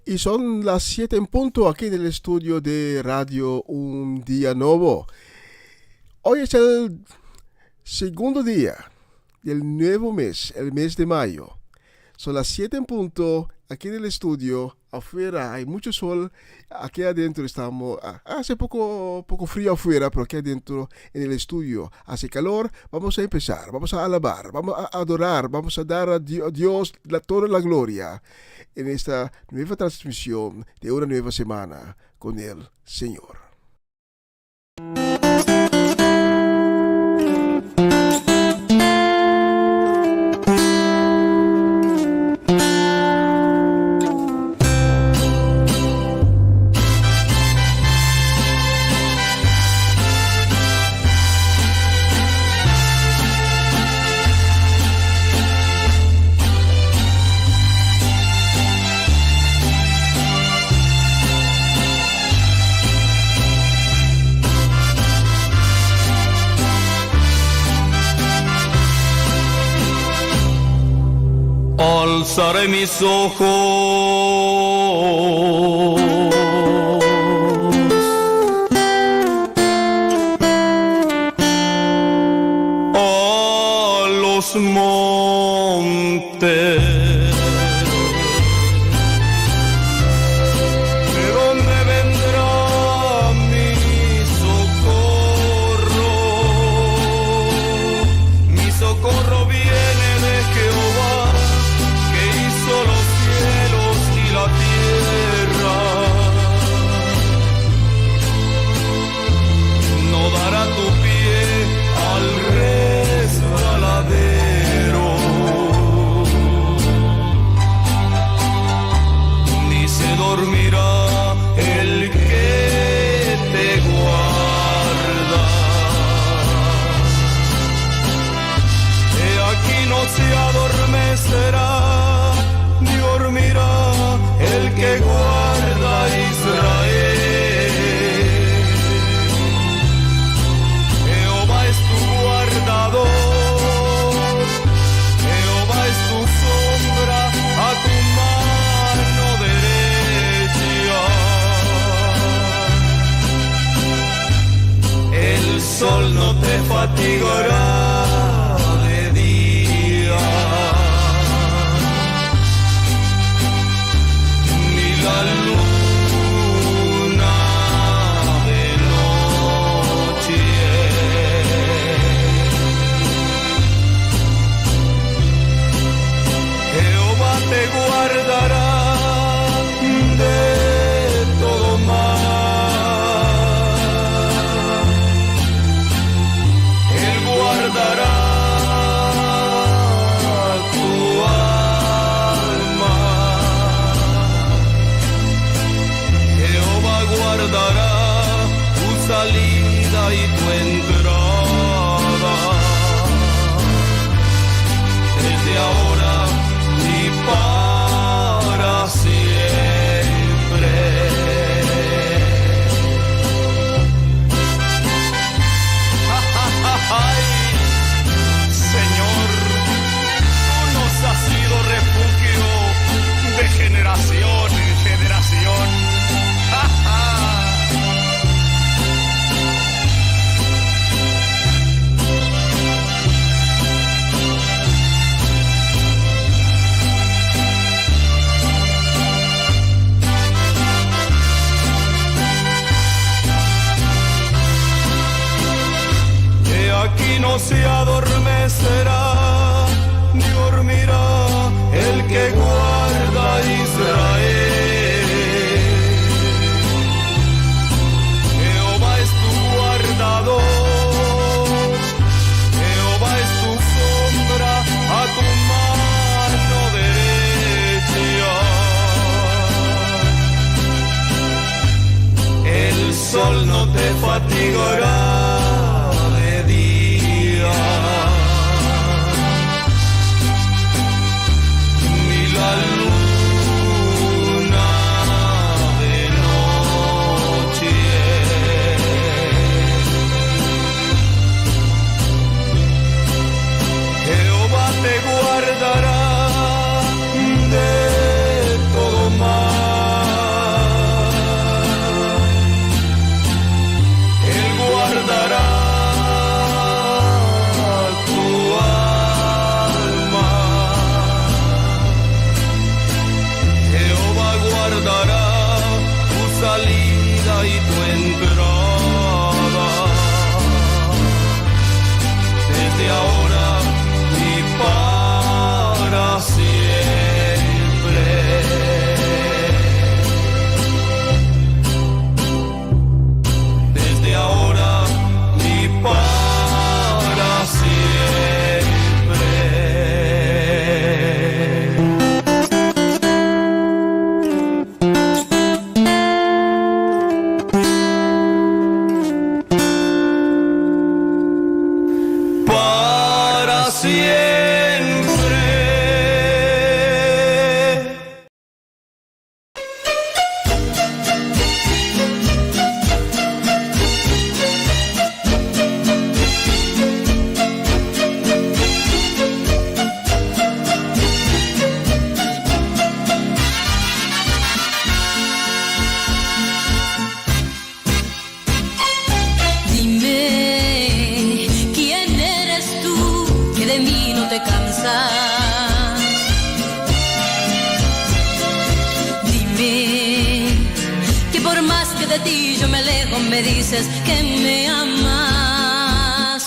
Y son las 7 en punto aquí en el estudio de Radio Un Día Nuevo. Hoy es el segundo día del nuevo mes, el mes de mayo. Son las 7 en punto aquí en el estudio. Afuera hay mucho sol. Aquí adentro estamos. Hace poco frío afuera, pero aquí adentro en el estudio hace calor. Vamos a empezar. Vamos a alabar. Vamos a adorar. Vamos a dar a Dios toda la gloria en esta nueva transmisión de una nueva semana con el Señor. Alzaré mis ojos a los montes. ¿De dónde vendrá mi socorro? Mi socorro viene de Jehová, los cielos y la tierra. No dará tu pie al resbaladero, ni se dormirá el que te guarda. He aquí no se adormecerá, dormirá el que guarda a Israel. Jehová es tu guardador, Jehová es tu sombra a tu mano derecha. El sol no te fatigará de día, la luna de noche. Jehová te guardará de todo mal. Él guardará tu alma. Guardará tu salida y tu entrada, desde ahora y para siempre. ¡Ay, Señor! Tú nos has sido refugio de generación en generación. Aquí no se adormecerá, ni dormirá el que guarda a Israel. Jehová es tu guardador, Jehová es tu sombra a tu mano derecha. El sol no te fatigará de día, ni la luna de noche. Jehová te guardará de todo mal. de ti yo me alejo, me dices que me amas.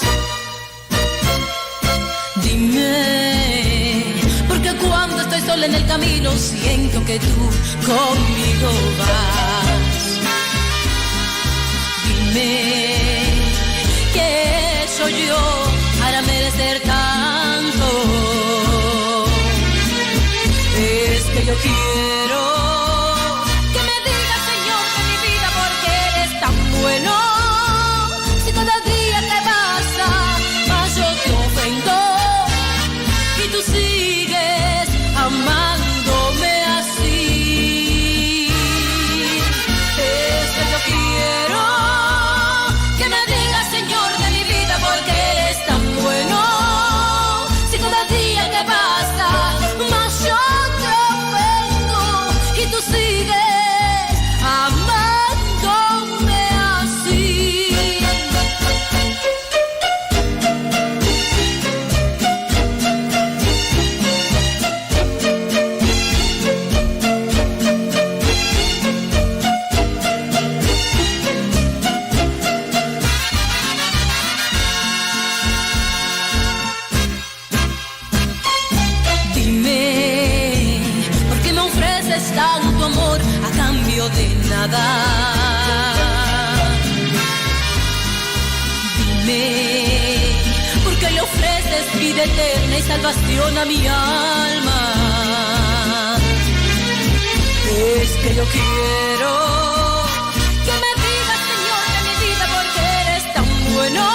Dime, porque cuando estoy sola en el camino siento que tú conmigo vas. Dime, ¿qué soy yo para merecer tanto? Es que yo quiero que me digas, Señor, de mi vida, porque eres tan bueno. Si cada día te pasa, más yo te ofendo y tú sigues amándome así. Es que yo quiero que me digas, Señor, de mi vida, porque eres tan bueno. Si cada día que pasa, más yo te ofendo y tú sigues amándome así. Dime, ¿por qué me ofreces tanto amor a cambio de nada? Dime, ¿por qué le ofreces vida eterna y salvación a mi alma? Es que yo quiero que me digas, Señor, de mi vida, porque eres tan bueno.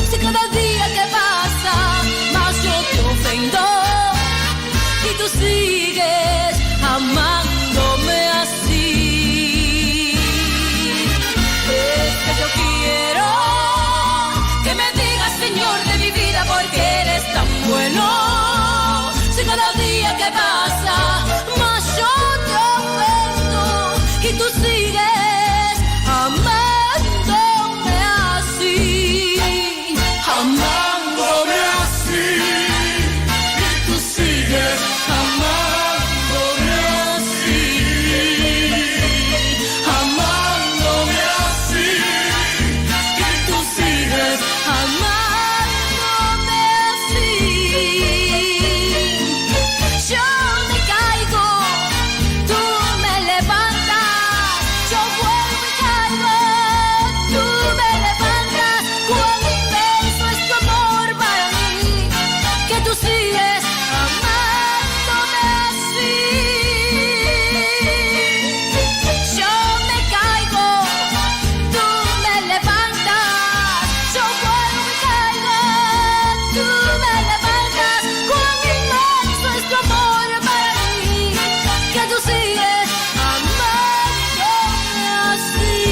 Si cada día que pasa, más yo te ofendo y tú sigues amándome así. Es que yo quiero que me digas, Señor, de mi vida, porque eres tan bueno. Si cada día que pasa, más yo te ofendo y tú sigues amándome así. Amándome así y tú sigues amándome así. Amándome así y tú sigues amándome así. Yo me caigo, tú me levantas. Yo vuelvo y caigo, tú me levantas. Cuán inmenso es tu amor para mí, que tú sigues amándome así. Yo me caigo, tú me levantas. Yo vuelvo y caigo, tú me levantas. Cuán inmenso es tu amor para mí, que tú sigues amándome así.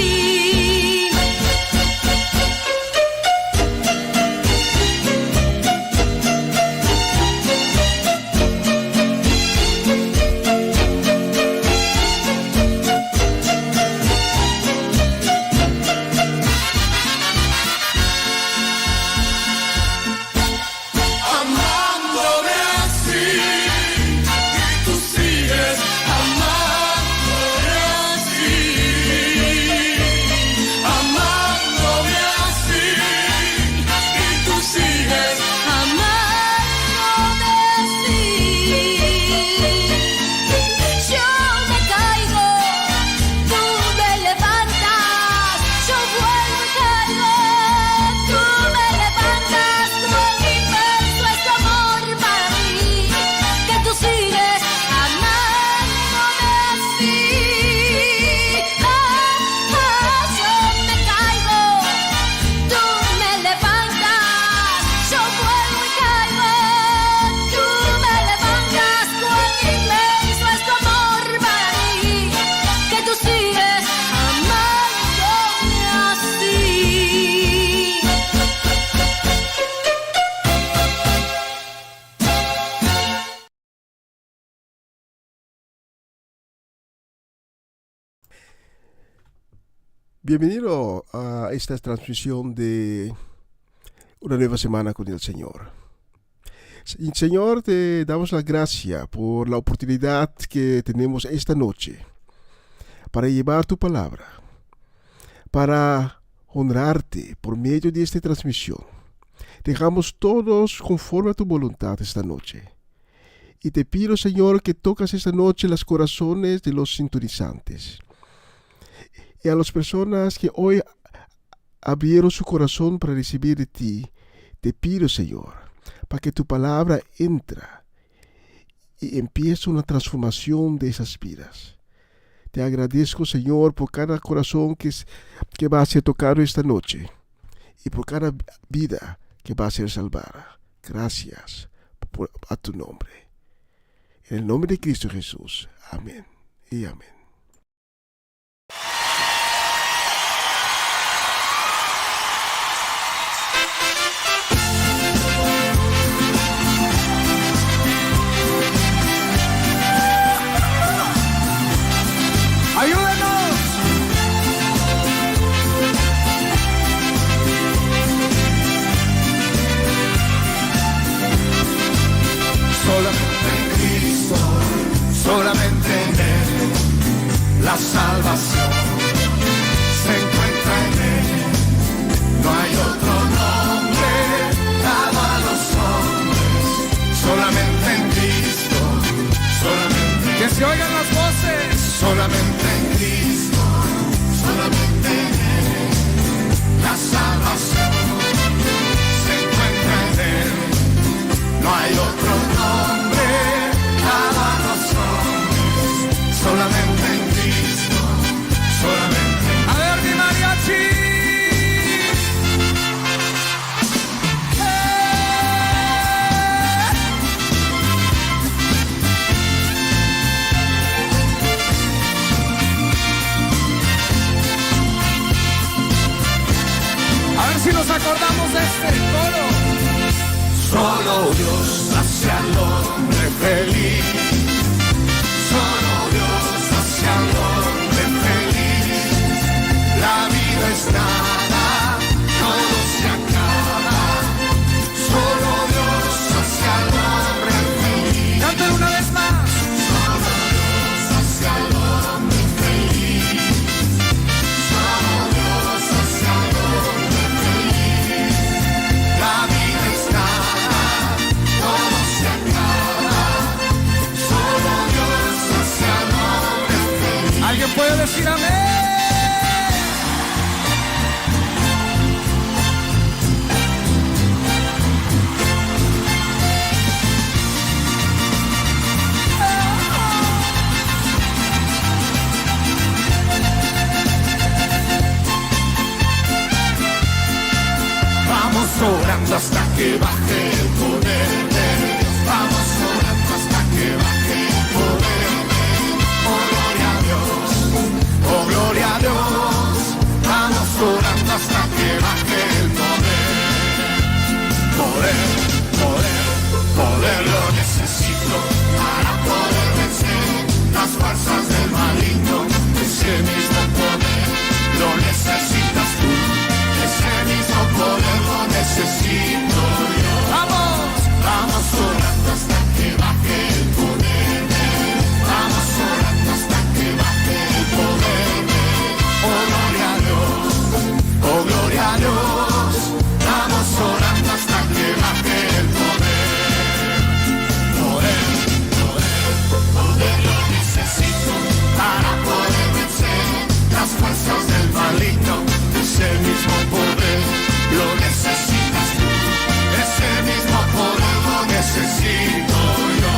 Amándome así y tú sigues amándome así. Amándome así y tú sigues amándome así. Yo me caigo, tú me levantas. Yo vuelvo y caigo, tú me levantas. Cuán inmenso es tu amor para mí, que tú sigues amándome así. Yo me caigo, tú me levantas. Yo vuelvo y caigo, tú me levantas. Cuán inmenso es tu amor para mí, que tú sigues amándome así. Bienvenido a esta transmisión de una nueva semana con el Señor. Señor, te damos la gracia por la oportunidad que tenemos esta noche para llevar tu palabra. para honrarte por medio de esta transmisión. Dejamos todos conforme a tu voluntad esta noche. Y te pido, Señor, que tocas esta noche los corazones de los sintonizantes. Y a las personas que hoy abrieron su corazón para recibir de ti, te pido, Señor, para que tu palabra entra y empiece una transformación de esas vidas. Te agradezco, Señor, por cada corazón que va a ser tocado esta noche y por cada vida que va a ser salvada. Gracias a tu nombre. En el nombre de Cristo Jesús. Amén y amén. ¡Ayúdenos! Solamente en Cristo, solamente en Él, la salvación se encuentra en Él. No hay otro nombre dado a los hombres, solamente en Cristo, solamente. Que se oigan las voces. Solamente en Cristo, solamente en Él, la salvación se encuentra en Él. No hay otro nombre dado a los hombres, solamente en Cristo, solamente. A ver, mi mariachi. Si nos acordamos de este coro. Solo Dios hace al hombre feliz. Solo Dios hace al hombre feliz. La vida es nada, todo se acaba. Solo Dios hace al hombre feliz. Cántalo una vez más. Solo Dios hace al hombre feliz. Solo Dios hace al hombre feliz. La vida es nada, todo se acaba. Solo Dios hace al hombre feliz. ¿Alguien puede decir amén? Vamos orando hasta que baje el poder de Dios. Vamos orando hasta que baje el poder de Dios. Oh, gloria a Dios. Oh, gloria a Dios. Vamos orando hasta que baje el poder. Poder, poder, poder lo necesito para poder vencer las fuerzas del maligno. Ese mismo poder lo necesitas tú. Ese mismo poder lo necesito yo. Vamos, vamos orando hasta que baje el poder de Dios. Vamos orando hasta que baje el poder de Dios. Oh, gloria a Dios. Oh, gloria a Dios. Vamos orando hasta que baje el poder. Poder, poder, poder lo necesito para poder vencer las fuerzas del maligno. Ese mismo poder lo necesitas tú. Ese mismo poder lo necesito yo.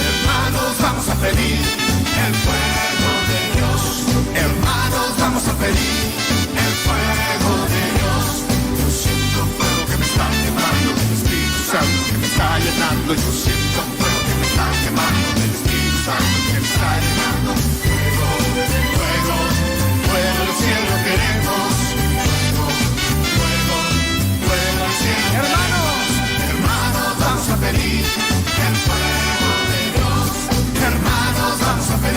Hermanos, vamos a pedir el fuego de Dios. Hermanos, vamos a pedir el fuego de Dios. Yo siento un fuego que me está quemando del Espíritu Santo que me está llenando. Yo siento un fuego que me está quemando del Espíritu Santo que me está llenando. Fuego, fuego, fuego del cielo queremos. Fuego, fuego, fuego del cielo. Hermanos, hermanos, vamos a pedir el fuego de Dios. Hermanos, vamos a pedir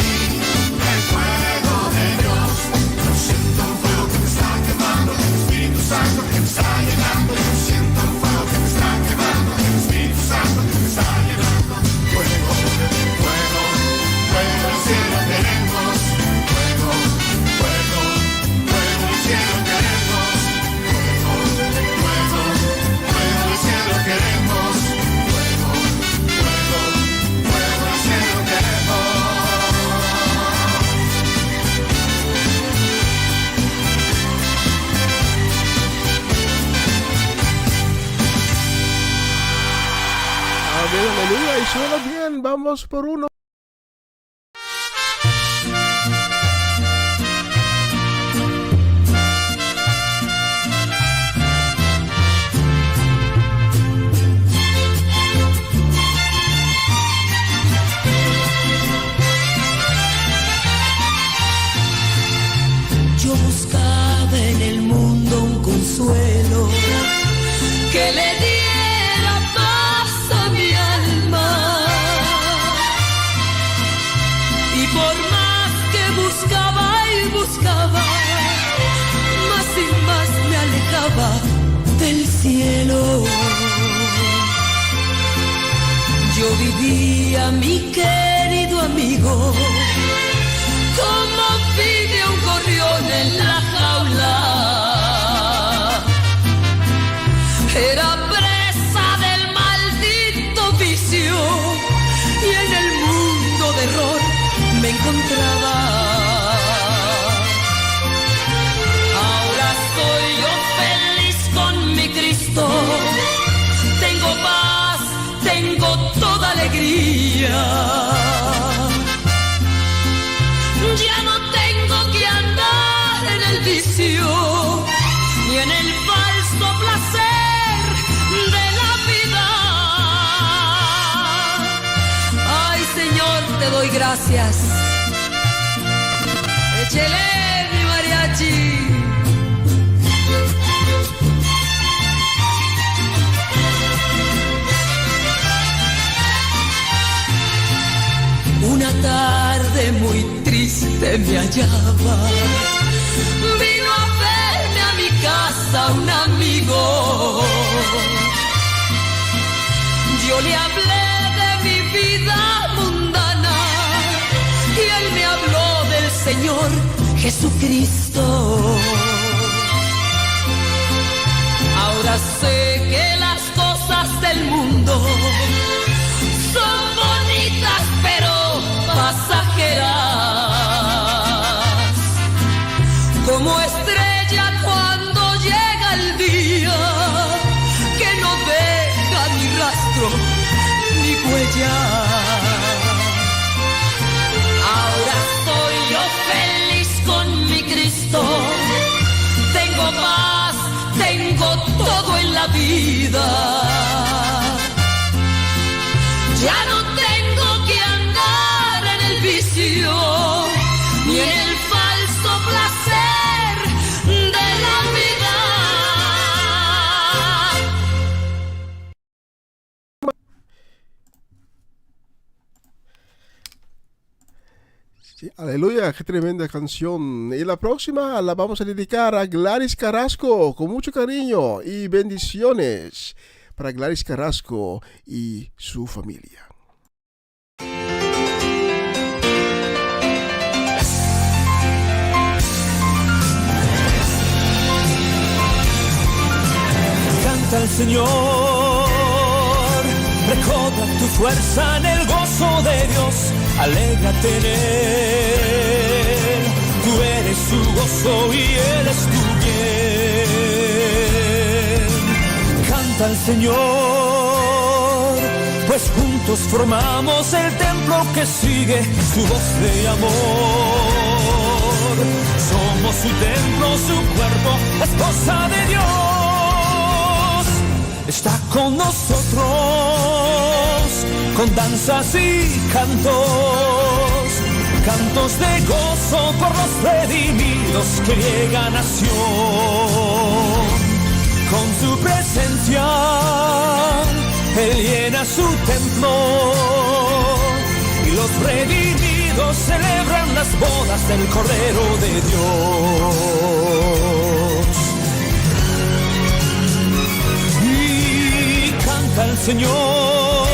aleluya, y suena bien, vamos por uno. Yo buscaba en el mundo un consuelo que le diera paz a mi alma, y por más que buscaba y buscaba, más y más me alejaba del cielo. Yo vivía, mi querido amigo, como vive un gorrión en la jaula. Era presa del maldito vicio y en el mundo de error me encontraba. Ahora soy yo feliz con mi Cristo. Tengo paz, tengo toda alegría. Ya no tengo que andar en el vicio ni en el falso placer de la vida. Ay, Señor, te doy gracias. Échele mi mariachi. Una tarde muy triste me hallaba. Vino a verme a mi casa un amigo. Yo le hablé de mi vida mundana y él me habló del Señor Jesucristo. Ahora sé que las cosas del mundo son bonitas pero pasajeras, como estrella cuando llega el día, que no deja ni rastro ni huella. Ahora soy yo feliz con mi Cristo. Tengo paz, tengo todo en la vida. Ya no tengo que andar en el vicio ni en el falso placer de la vida. Sí, aleluya, qué tremenda canción. Y la próxima la vamos a dedicar a Gladys Carrasco con mucho cariño y bendiciones para Gladys Carrasco y su familia. Canta al Señor, recobra tu fuerza en el gozo de Dios, alégrate en Él, tú eres su gozo y Él es tu bien. Canta al Señor, pues juntos formamos el templo que sigue su voz de amor. Somos su templo, su cuerpo, la esposa de Dios. Está con nosotros, con danzas y cantos, cantos de gozo por los redimidos que llegan a Sión. Con su presencia, Él llena su templo, y los redimidos celebran las bodas del Cordero de Dios. Al Señor,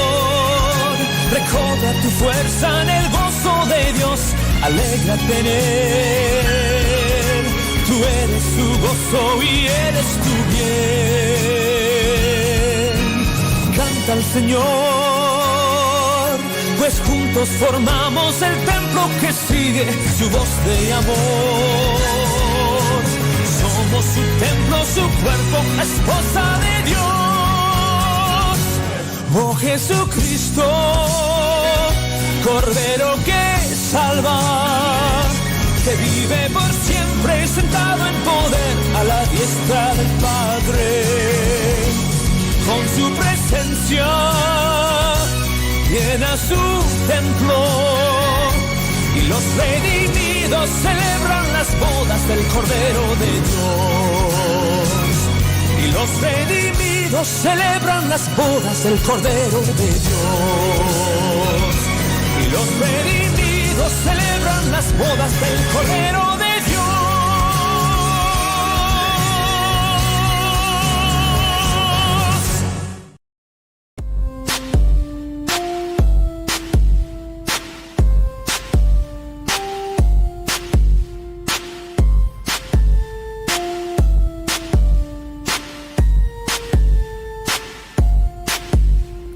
recobra tu fuerza en el gozo de Dios, alégrate en Él, tú eres su gozo y Él es tu bien. Canta al Señor, pues juntos formamos el templo que sigue su voz de amor. Somos su templo, su cuerpo, la esposa de Dios. Oh Jesucristo, Cordero que salva, que vive por siempre sentado en poder a la diestra del Padre. Con su presencia llena su templo y los redimidos celebran las bodas del Cordero de Dios. Y los redimidos celebran las bodas del Cordero de Dios. Y los redimidos celebran las bodas del Cordero de Dios.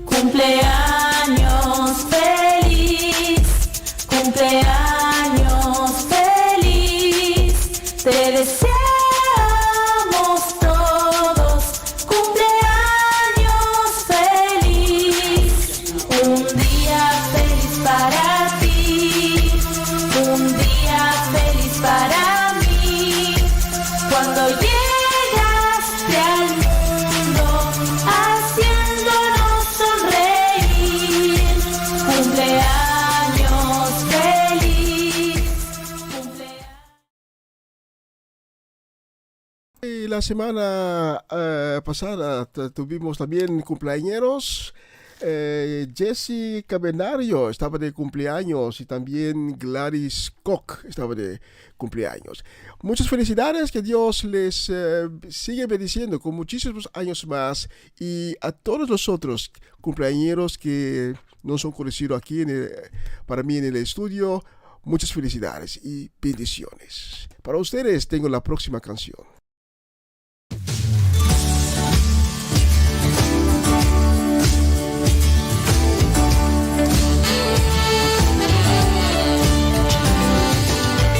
Cumpleaños feliz, cumpleaños feliz, te deseamos todos, cumpleaños feliz, un día feliz para ti, un día feliz para mí, cuando llegaste al mundo haciéndonos sonreír, cumpleaños feliz, cumpleaños. Y la semana pasada tuvimos también cumpleañeros. Jesse Cabenario estaba de cumpleaños y también Gladys Koch estaba de cumpleaños. Muchas felicidades, que Dios les sigue bendiciendo con muchísimos años más, y a todos los otros cumpleañeros que no son conocidos aquí para mí en el estudio, muchas felicidades y bendiciones. Para ustedes tengo la próxima canción.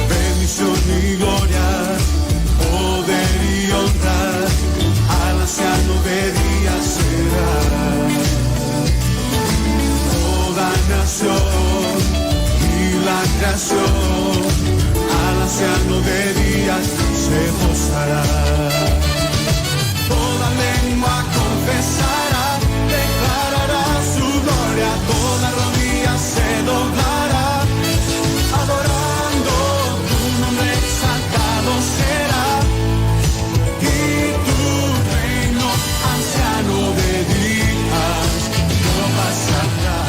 Bendición y gloria, poder y honra, al anciano de día será. Toda nación y la creación, al anciano de días se gozará. Toda lengua confesará, declarará su gloria, toda rodilla se doblará, adorando tu nombre exaltado será. Y tu reino, anciano de días, no pasará.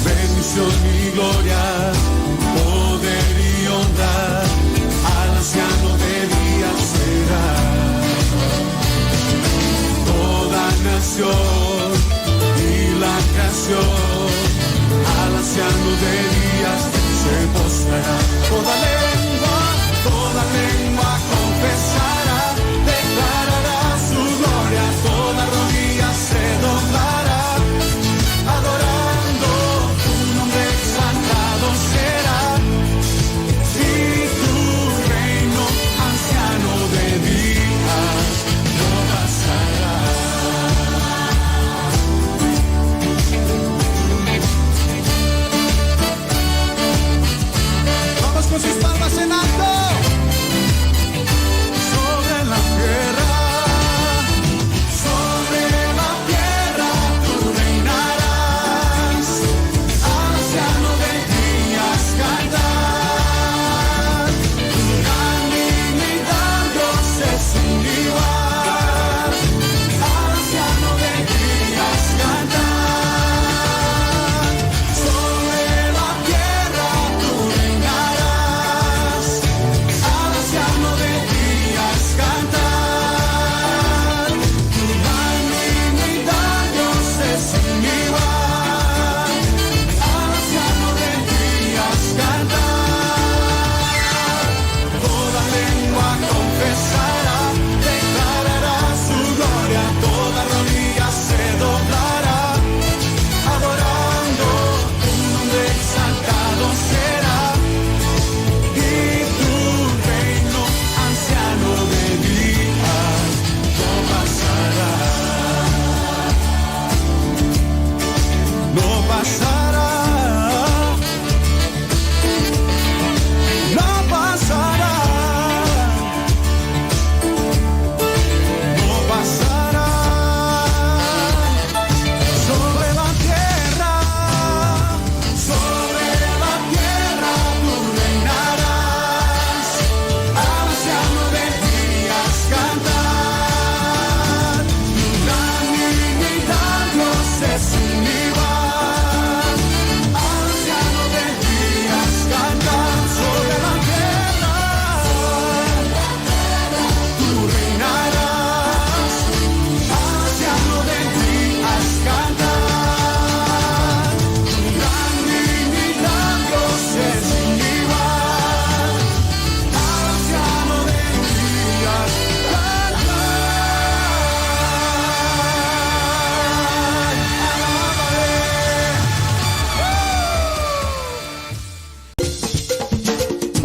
Bendición y gloria, poder y honra, al anciano de días será. Toda nación y la creación, al anciano de días se postrará. Toda lengua confesará, declarará su gloria, toda rodilla se doblará, adorando tu nombre exaltado será. Y tu reino, anciano de días, no pasará. Vamos con sus palmas en alto.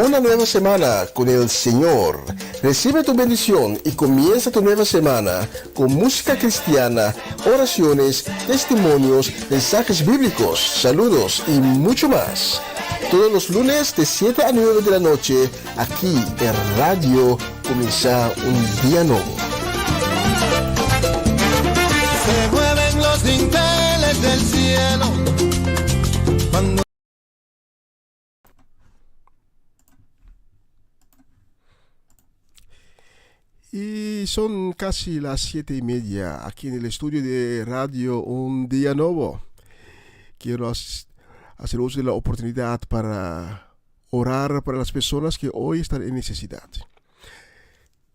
Una nueva semana con el Señor. Recibe tu bendición y comienza tu nueva semana con música cristiana, oraciones, testimonios, mensajes bíblicos, saludos y mucho más. Todos los lunes de 7 a 9 de la noche, aquí en Radio Comienza un Día Nuevo. Se mueven los dinteles del cielo cuando... Y son casi las 7:30 aquí en el estudio de Radio Un Día Nuevo. Quiero hacer uso de la oportunidad para orar para las personas que hoy están en necesidad.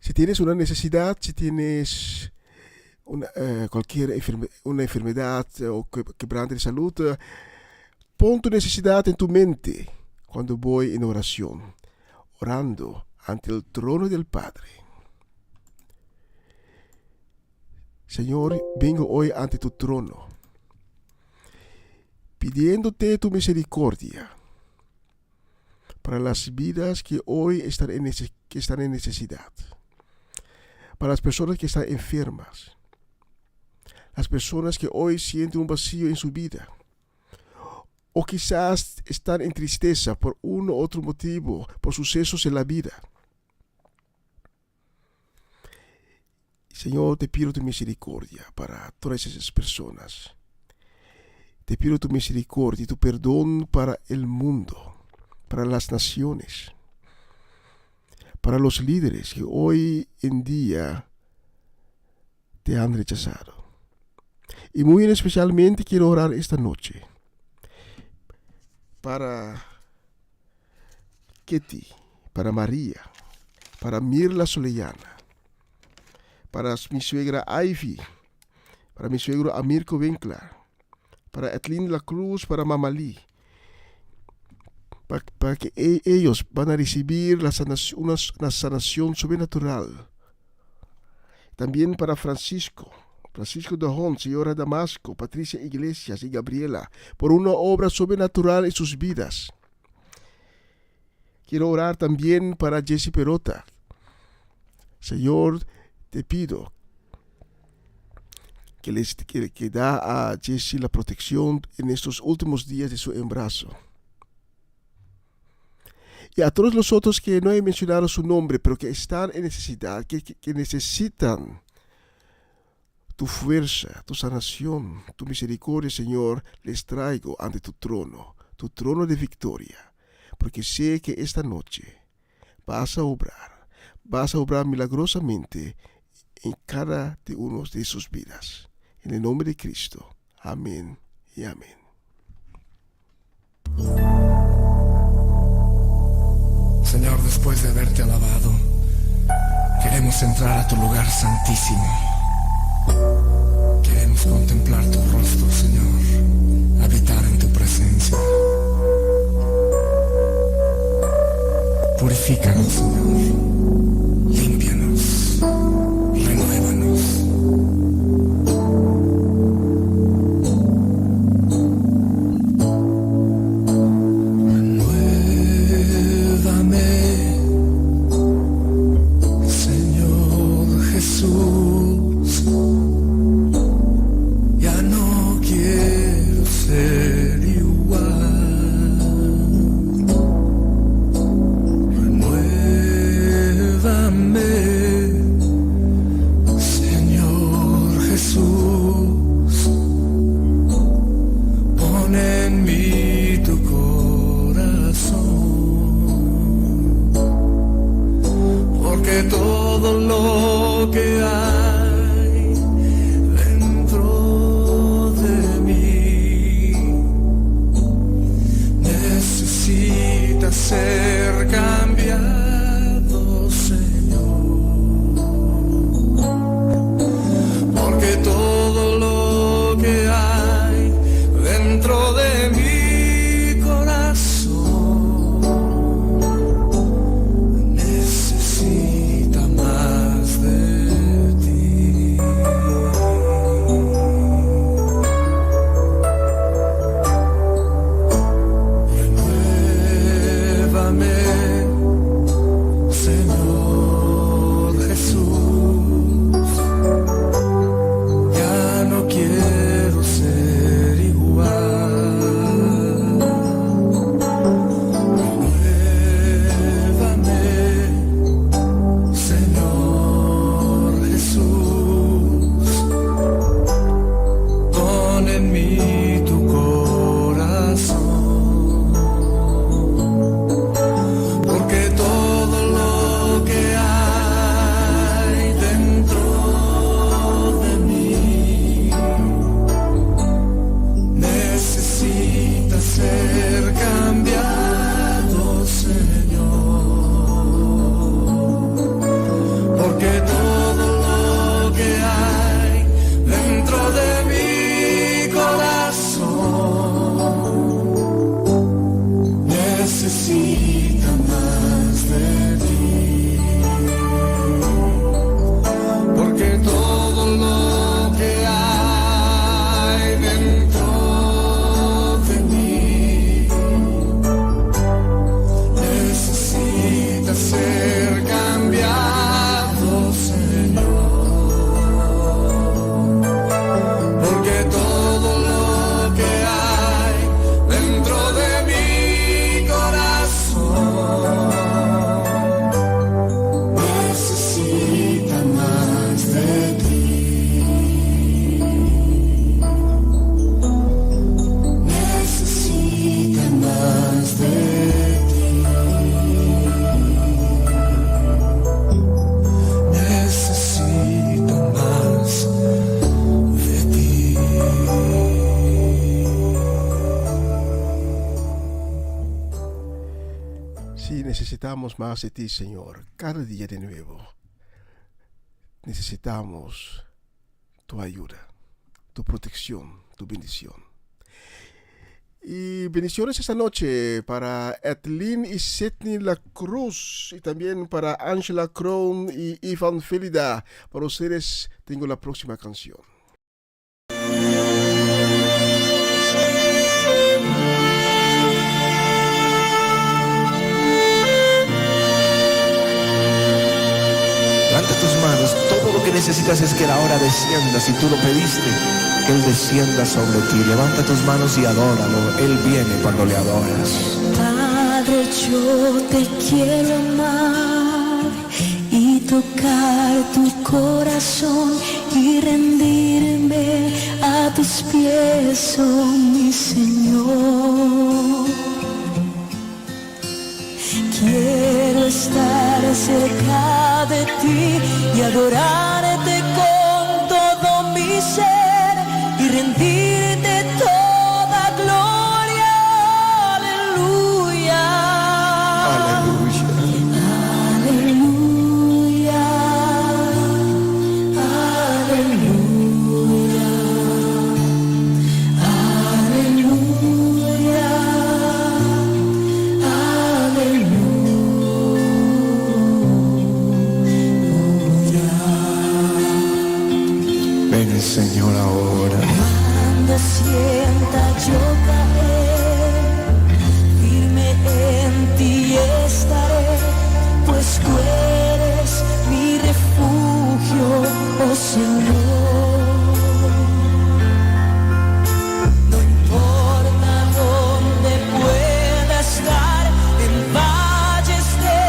Si tienes una necesidad, si tienes cualquier enfermedad o quebrante de salud, pon tu necesidad en tu mente cuando voy en oración, orando ante el trono del Padre. Señor, vengo hoy ante tu trono, pidiéndote tu misericordia para las vidas que hoy están en necesidad, para las personas que están enfermas, las personas que hoy sienten un vacío en su vida, o quizás están en tristeza por uno u otro motivo, por sucesos en la vida. Señor, te pido tu misericordia para todas esas personas. Te pido tu misericordia y tu perdón para el mundo, para las naciones, para los líderes que hoy en día te han rechazado. Y muy especialmente quiero orar esta noche para Ketty, para María, para Mirla Soleyana, para mi suegra Ivy, para mi suegro Amirko Winkler, para Etlin La Cruz, para Mamalí, para que ellos van a recibir una sanación sobrenatural. También para Francisco de Hon, señora Damasco, Patricia Iglesias y Gabriela, por una obra sobrenatural en sus vidas. Quiero orar también para Jesse Perota. Señor, te pido que da a Jesse la protección en estos últimos días de su embarazo. Y a todos los otros que no he mencionado su nombre, pero que están en necesidad, que necesitan tu fuerza, tu sanación, tu misericordia, Señor, les traigo ante tu trono de victoria, porque sé que esta noche vas a obrar milagrosamente en cada de uno de sus vidas. En el nombre de Cristo. Amén y amén. Señor, después de haberte alabado, queremos entrar a tu lugar santísimo. Queremos contemplar tu rostro, Señor, habitar en tu presencia. Purifícanos, Señor, límpianos, renuévanos. necesitamos más de ti, Señor, cada día de nuevo. Necesitamos tu ayuda, tu protección, tu bendición. Y bendiciones esta noche para Edlin y Sidney La Cruz, y también para Angela Krohn y Ivan Felida. Para ustedes tengo la próxima canción. Levanta tus manos. Todo lo que necesitas es que la hora descienda. Si tú lo pediste, que Él descienda sobre ti. Levanta tus manos y adóralo. Él viene cuando le adoras. Padre, yo te quiero amar y tocar tu corazón y rendirme a tus pies, oh mi Señor. Quiero estar cerca de ti y adorarte con todo mi ser y rendirte toda gloria. Aleluya. Aleluya. Aleluya. Aleluya. Ven el Señor ahora. Cuando sienta yo caer, firme en ti estaré, pues tú eres mi refugio, oh Señor. No importa dónde pueda estar, en valles de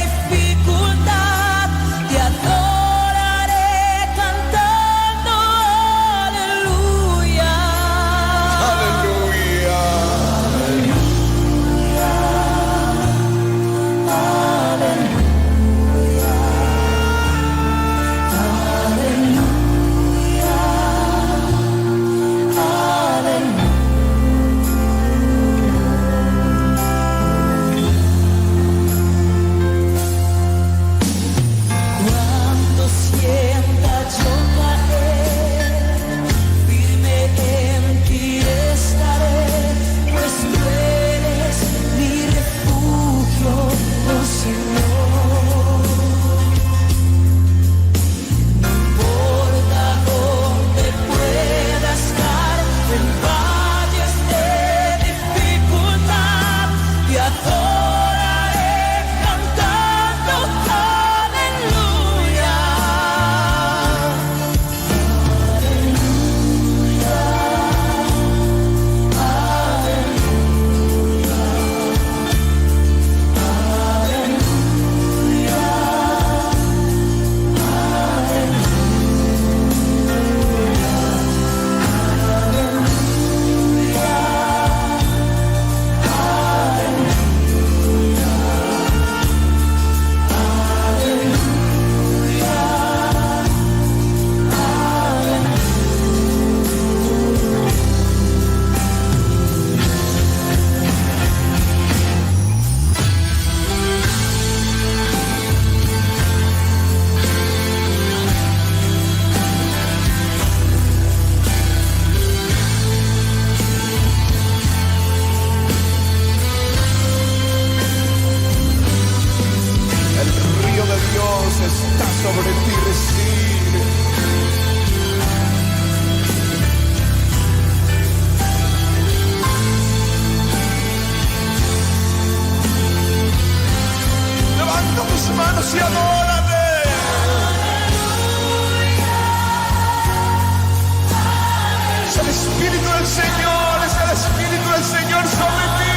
dificultad, te adoraré cantando aleluya. Aleluya. Cuando sienta yo caer, firme en ti estaré, pues tú eres mi refugio, oh Señor. No importa dónde pueda estar, en valles de dificultad, te adoraré cantando aleluya. El río de Dios está sobre ti. Recibe. Levanta tus manos y adórame. Es el Espíritu del Señor. Es el Espíritu del Señor sobre ti.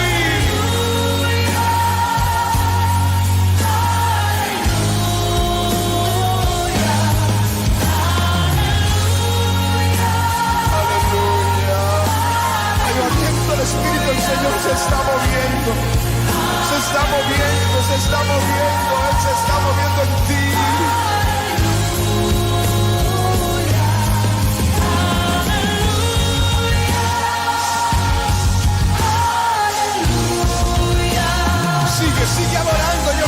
Aleluya. Hay aliento del Espíritu del Señor. Se está moviendo. Se está moviendo. Se está moviendo. Él se está moviendo en ti. Sigue adorando. Yo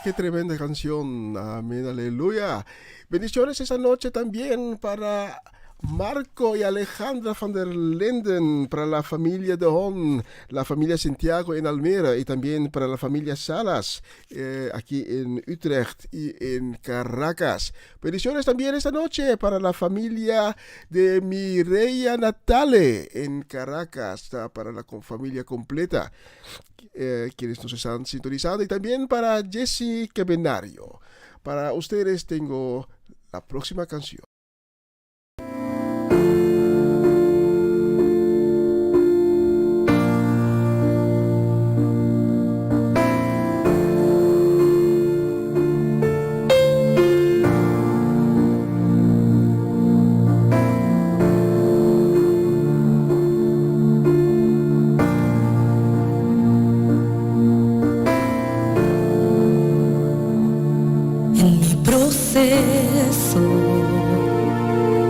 qué tremenda canción. Amén, aleluya. Bendiciones esa noche también para Marco y Alejandra van der Linden, para la familia de Hon, la familia Santiago en Almere y también para la familia Salas aquí en Utrecht y en Caracas. Bendiciones también esta noche para la familia de Mireia Natale en Caracas, para la familia completa, quienes nos están sintonizando, y también para Jessica Benario. Para ustedes tengo la próxima canción.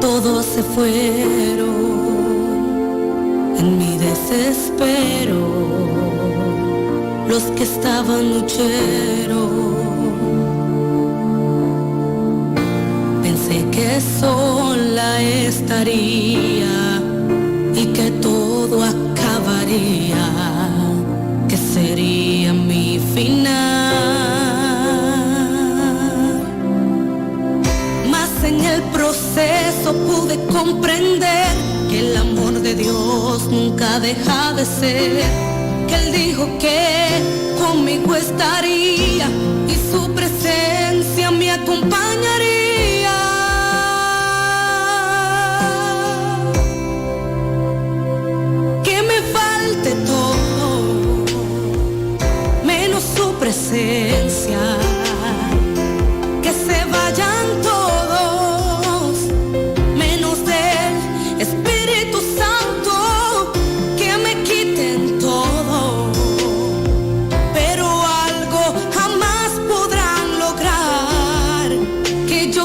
Todos se fueron en mi desespero, los que estaban lucheros. Pensé que sola estaría y que todo acabaría, que sería mi final. En el proceso pude comprender que el amor de Dios nunca deja de ser, que Él dijo que conmigo estaría y su presencia me acompañaría. Que me falte todo, menos su presencia, que se vayan todos menos del Espíritu Santo, que me quiten todo, pero algo jamás podrán lograr, que yo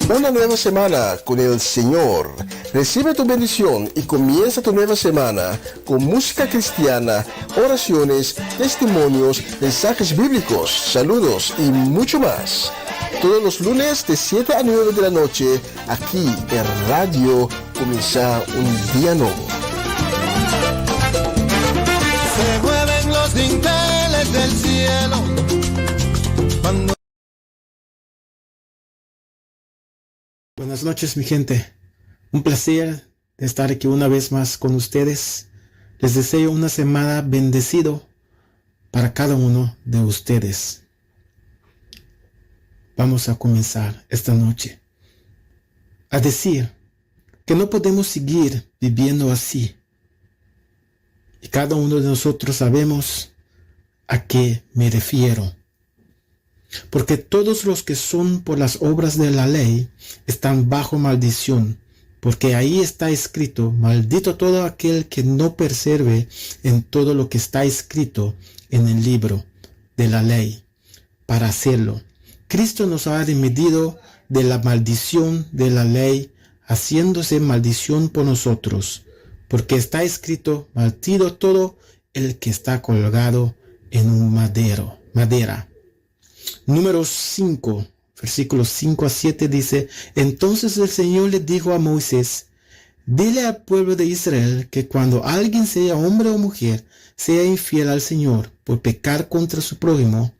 Una nueva semana con el Señor. Recibe tu bendición y comienza tu nueva semana con música cristiana, oraciones, testimonios, mensajes bíblicos, saludos y mucho más. Todos los lunes de 7 a 9 de la noche, aquí en Radio Comienza un Día Nuevo. Se mueven los dinteles del cielo cuando... Buenas noches, mi gente. Un placer de estar aquí una vez más con ustedes. Les deseo una semana bendecido para cada uno de ustedes. Vamos a comenzar esta noche a decir que no podemos seguir viviendo así. Y cada uno de nosotros sabemos a qué me refiero. Porque todos los que son por las obras de la ley están bajo maldición, porque ahí está escrito: maldito todo aquel que no persevere en todo lo que está escrito en el libro de la ley, para hacerlo. Cristo nos ha redimido de la maldición de la ley, haciéndose maldición por nosotros, porque está escrito: maldito todo el que está colgado en un madera. Números 5, versículos 5 a 7 dice: Entonces el Señor le dijo a Moisés: dile al pueblo de Israel que cuando alguien, sea hombre o mujer, sea infiel al Señor por pecar contra su prójimo,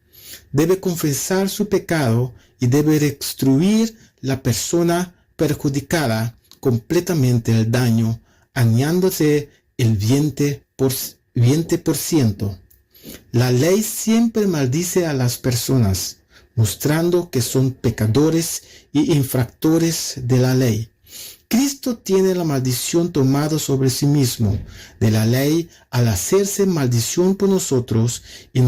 debe confesar su pecado y debe restituir la persona perjudicada completamente el daño, añadiéndose el 20%. La ley siempre maldice a las personas, mostrando que son pecadores y infractores de la ley. Cristo tiene la maldición tomada sobre sí mismo de la ley al hacerse maldición por nosotros y en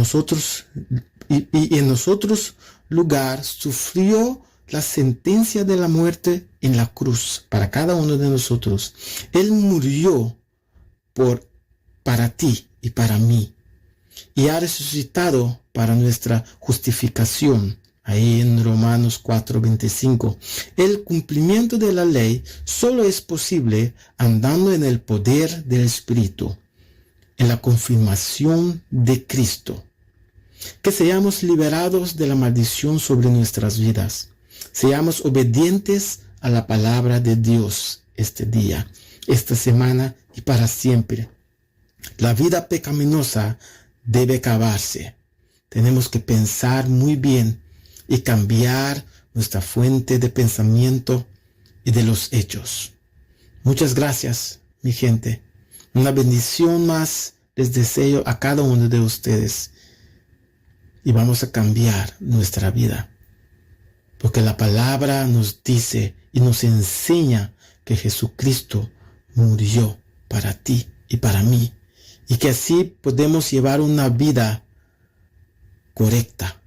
nosotros lugar sufrió la sentencia de la muerte en la cruz para cada uno de nosotros. Él murió para ti y para mí, y ha resucitado para nuestra justificación. Ahí en Romanos 4:25. El cumplimiento de la ley solo es posible andando en el poder del Espíritu, en la confirmación de Cristo. Que seamos liberados de la maldición sobre nuestras vidas. Seamos obedientes a la palabra de Dios este día, esta semana y para siempre. La vida pecaminosa debe acabarse. Tenemos que pensar muy bien y cambiar nuestra fuente de pensamiento y de los hechos. Muchas gracias, mi gente. Una bendición más les deseo a cada uno de ustedes. Y vamos a cambiar nuestra vida. Porque la palabra nos dice y nos enseña que Jesucristo murió para ti y para mí. Y que así podemos llevar una vida correcta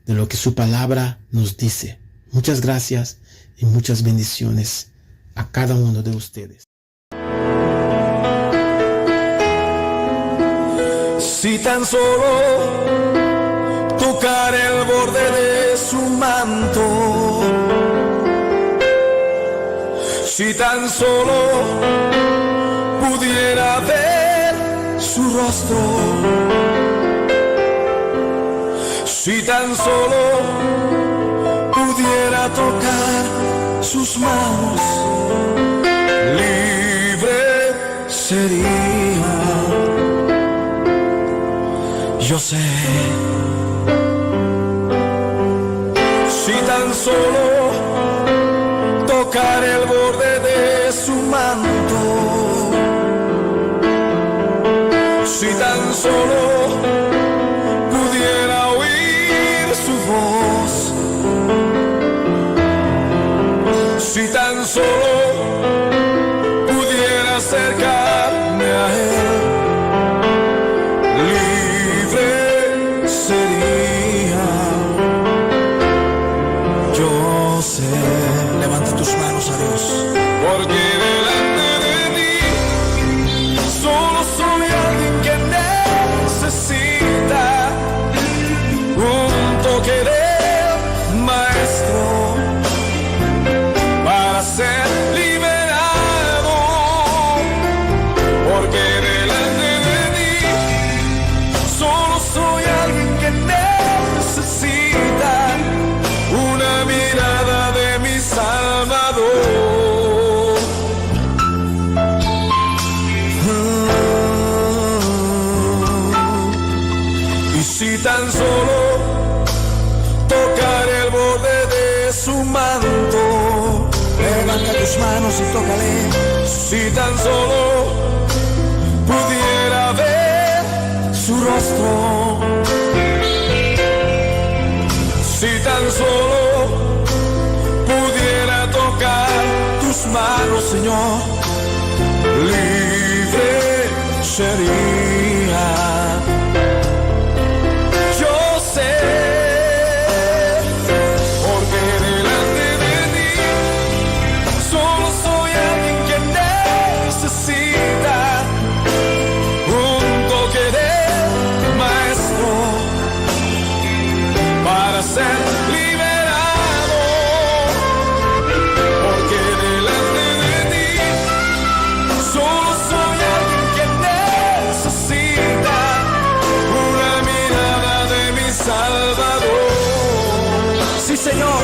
de lo que su palabra nos dice. Muchas gracias y muchas bendiciones a cada uno de ustedes. Si tan solo tocar el borde de su manto, si tan solo pudiera ver su rostro, si tan solo pudiera tocar sus manos, libre sería. Yo sé, si tan solo tocar el borde de su manto, si tan solo pudiera oír su voz, si tan solo pudiera acercarme a él, libre sería. Yo sé. Levanta tus manos a Dios. Porque delante de ti solo soy alguien que necesita un toque del Maestro. tus manos y tócale. Si tan solo pudiera ver su rostro, si tan solo pudiera tocar tus manos, Señor, libre sería. Yo sé, porque delante de ti solo soy alguien que necesita un toque de maestro para ser liberado, porque delante de ti solo soy alguien que necesita una mirada de mi Salvador. Sí, Señor,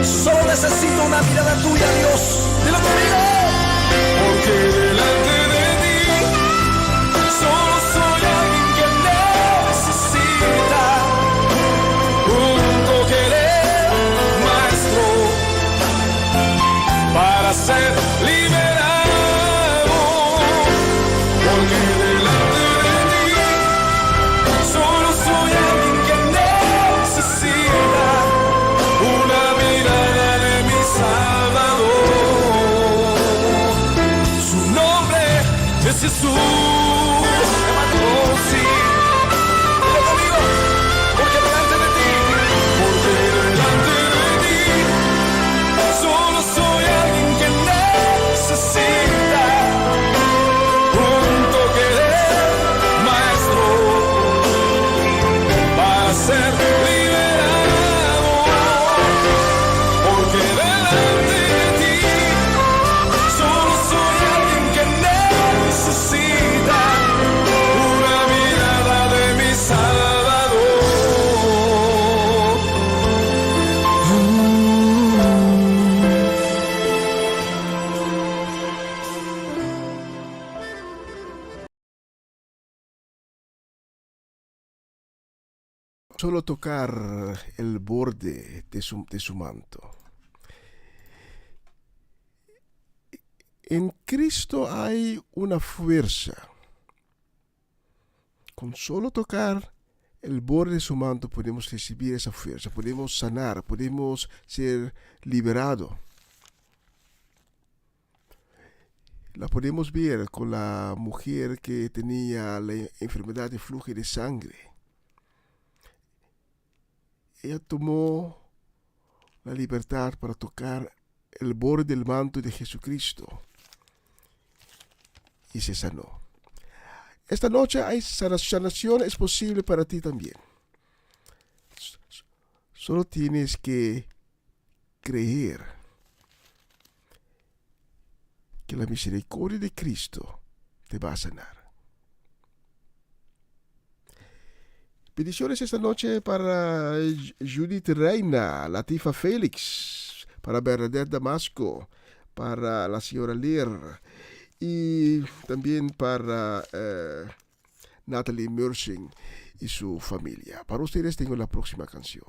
solo necesito una mirada tuya, Dios. Dilo conmigo. Porque delante de ti solo soy alguien que necesita un toque de maestro para ser liberado. Porque delante de ti solo soy alguien que necesita una mirada de mi Salvador. Su nombre es Jesús. Hermano, sí. Dilo conmigo. Porque delante de ti solo soy alguien que necesita un toque de maestro para ser liberado. Porque delante de ti solo soy alguien que necesita una mirada de mi Salvador. Solo tocar el borde de su manto. En Cristo hay una fuerza. Con solo tocar el borde de su manto podemos recibir esa fuerza, podemos sanar, podemos ser liberados. La podemos ver con la mujer que tenía la enfermedad de flujo de sangre. Ella tomó la libertad para tocar el borde del manto de Jesucristo y se sanó. Esta noche hay sanación, es posible para ti también. Solo tienes que creer que la misericordia de Cristo te va a sanar. Bendiciones esta noche para Judith Reina, Latifa Félix, para Bernadette Damasco, para la señora Lear y también para Natalie Mersing y su familia. Para ustedes tengo la próxima canción.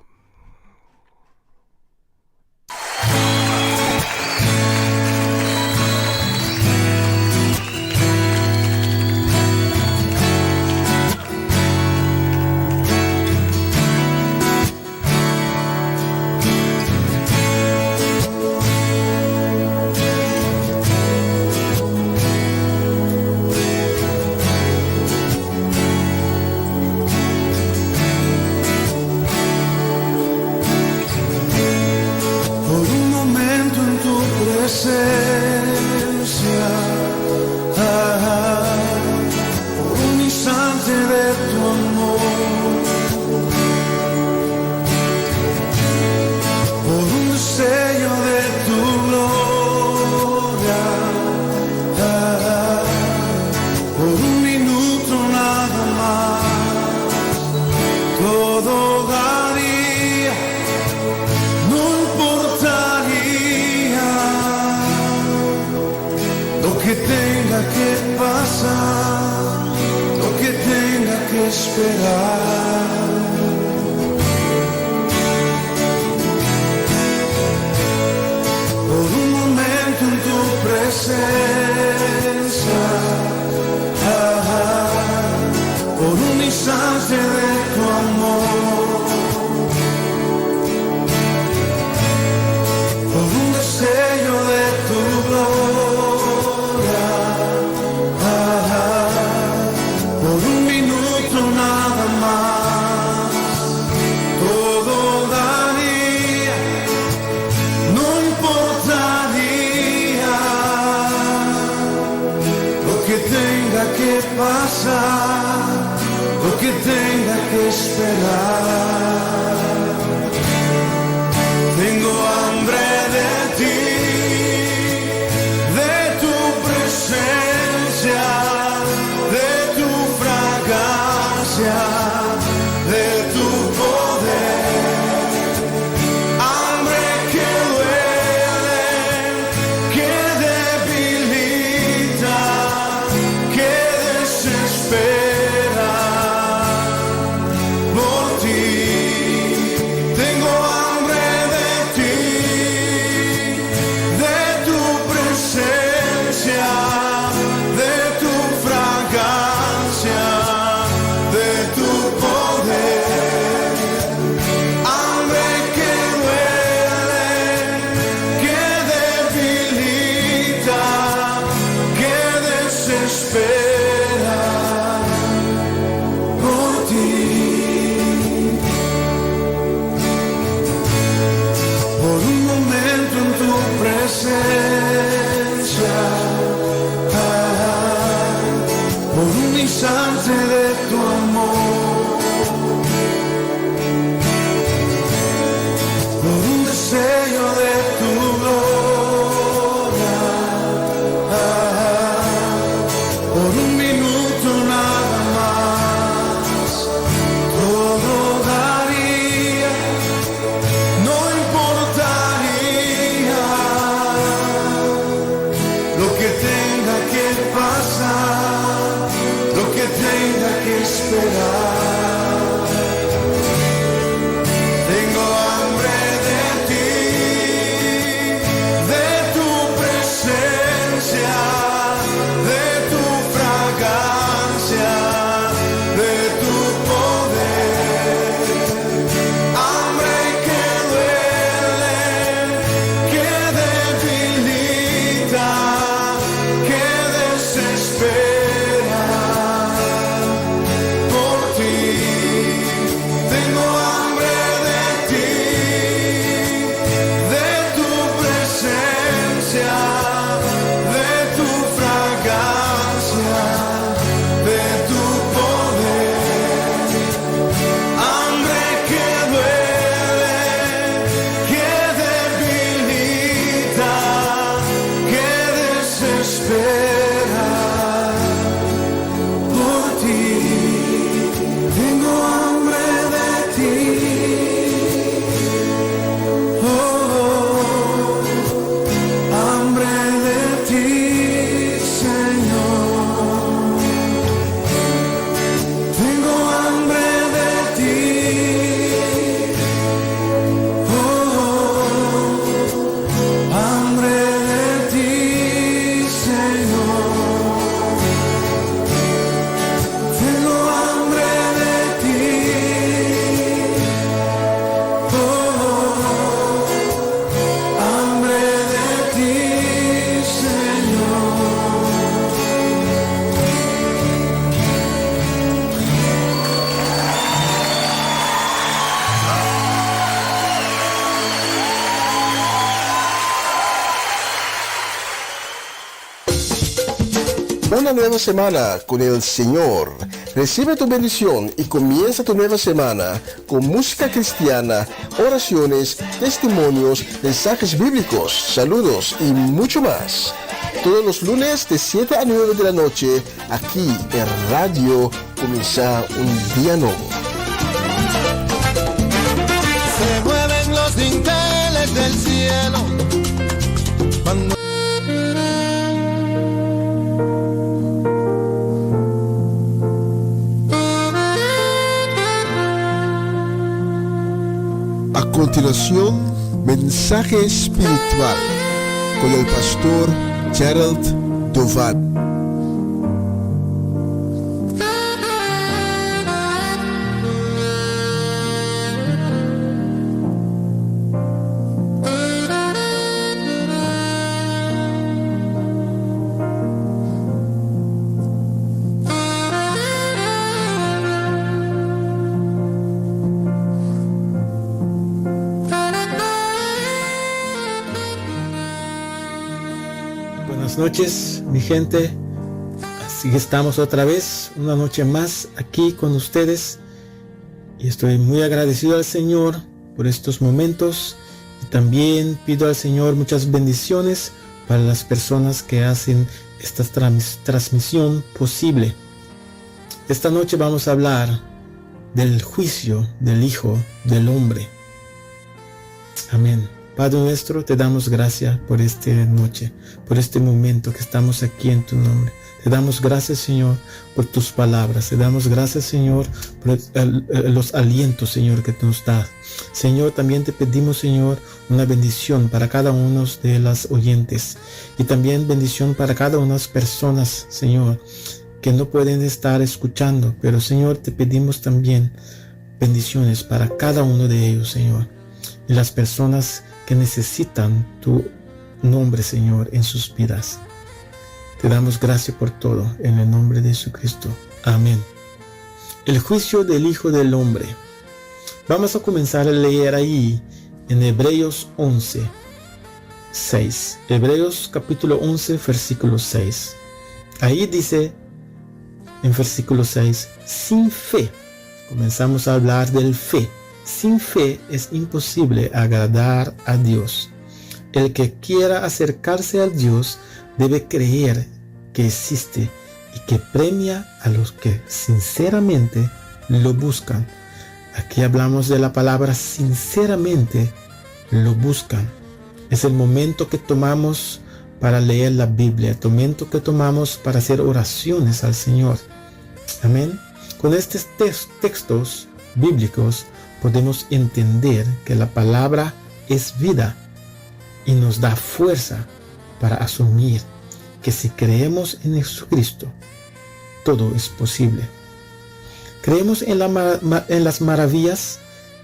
Por un instante de tu amor, por un destello de tu gloria, por un minuto nada más, todo daría, no importaría lo que tenga que pasar, lo que tenga que esperar. Por un momento en tu una nueva semana con el Señor. Recibe tu bendición y comienza tu nueva semana con música cristiana, oraciones, testimonios, mensajes bíblicos, saludos y mucho más. Todos los lunes de 7 a 9 de la noche, aquí en Radio Comienza un Día Nuevo. Se mueven los dinteles del cielo cuando a continuación, mensaje espiritual con el pastor Gerald Dovan. Buenas noches, mi gente. Así que estamos otra vez, una noche más aquí con ustedes. Y estoy muy agradecido al Señor por estos momentos. Y también pido al Señor muchas bendiciones para las personas que hacen esta transmisión posible. Esta noche vamos a hablar del juicio del Hijo del Hombre. Amén. Padre nuestro, te damos gracias por esta noche, por este momento que estamos aquí en tu nombre. Te damos gracias, Señor, por tus palabras. Te damos gracias, Señor, por los alientos, Señor, que tú nos das. Señor, también te pedimos, Señor, una bendición para cada uno de las oyentes. Y también bendición para cada una de las personas, Señor, que no pueden estar escuchando. Pero, Señor, te pedimos también bendiciones para cada uno de ellos, Señor. Y las personas que necesitan tu nombre, Señor, en sus vidas. Te damos gracias por todo, en el nombre de Jesucristo. Amén. El juicio del Hijo del Hombre. Vamos a comenzar a leer ahí en Hebreos 11, 6. Hebreos capítulo 11, versículo 6. Ahí dice, en versículo 6, sin fe. Comenzamos a hablar del fe. Sin fe es imposible agradar a Dios. El que quiera acercarse a Dios debe creer que existe y que premia a los que sinceramente lo buscan. Aquí hablamos de la palabra sinceramente lo buscan. Es el momento que tomamos para leer la Biblia, el momento que tomamos para hacer oraciones al Señor. Amén. Con estos textos bíblicos podemos entender que la palabra es vida y nos da fuerza para asumir que si creemos en Jesucristo, todo es posible. Creemos en las maravillas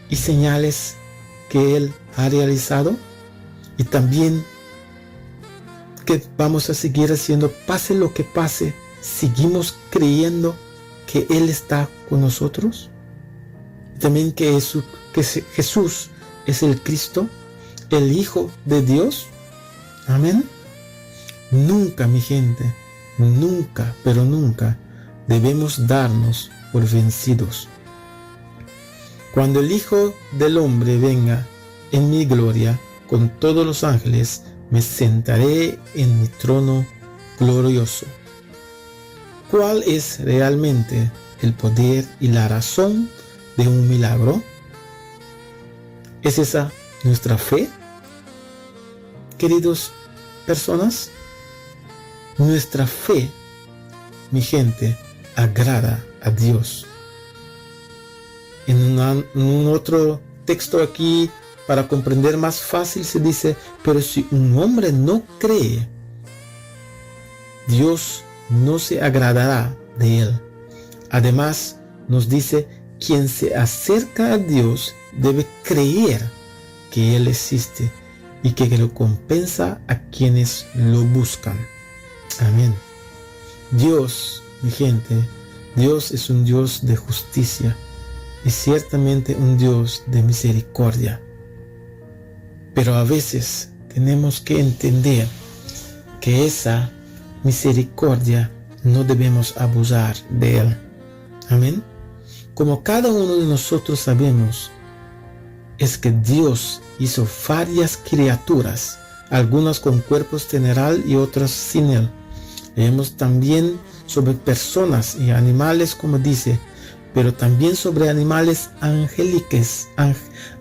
y señales que Él ha realizado y también que vamos a seguir haciendo, pase lo que pase, seguimos creyendo que Él está con nosotros. También que Jesús es el Cristo, el Hijo de Dios. Amén. Nunca, mi gente, nunca, pero nunca debemos darnos por vencidos. Cuando el Hijo del Hombre venga en mi gloria con todos los ángeles, me sentaré en mi trono glorioso. ¿Cuál es realmente el poder y la razón de un milagro? ¿Es esa nuestra fe? Queridos personas, nuestra fe, mi gente, agrada a Dios. En un otro texto aquí, para comprender más fácil, se dice, pero si un hombre no cree, Dios no se agradará de él. Además, nos dice, quien se acerca a Dios debe creer que Él existe y que recompensa a quienes lo buscan. Amén. Dios, mi gente, Dios es un Dios de justicia y ciertamente un Dios de misericordia. Pero a veces tenemos que entender que esa misericordia no debemos abusar de él. Amén. Como cada uno de nosotros sabemos, es que Dios hizo varias criaturas, algunas con cuerpos terrenal y otras sin él. Leemos también sobre personas y animales, como dice, pero también sobre animales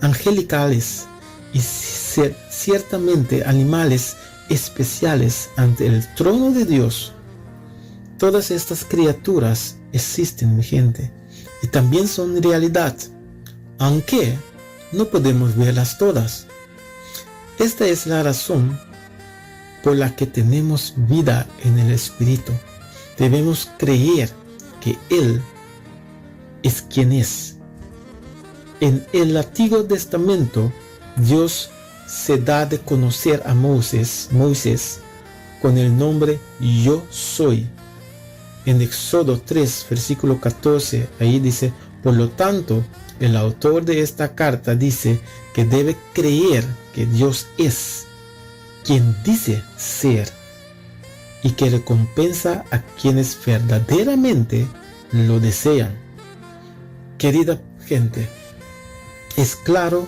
angelicales y ciertamente animales especiales ante el trono de Dios. Todas estas criaturas existen, mi gente, y también son realidad, aunque no podemos verlas todas. Esta es la razón por la que tenemos vida en el Espíritu. Debemos creer que Él es quien es. En el Antiguo Testamento, Dios se da de conocer a Moisés con el nombre Yo Soy. En Éxodo 3, versículo 14, ahí dice: por lo tanto, el autor de esta carta dice que debe creer que Dios es quien dice ser y que recompensa a quienes verdaderamente lo desean. Querida gente, es claro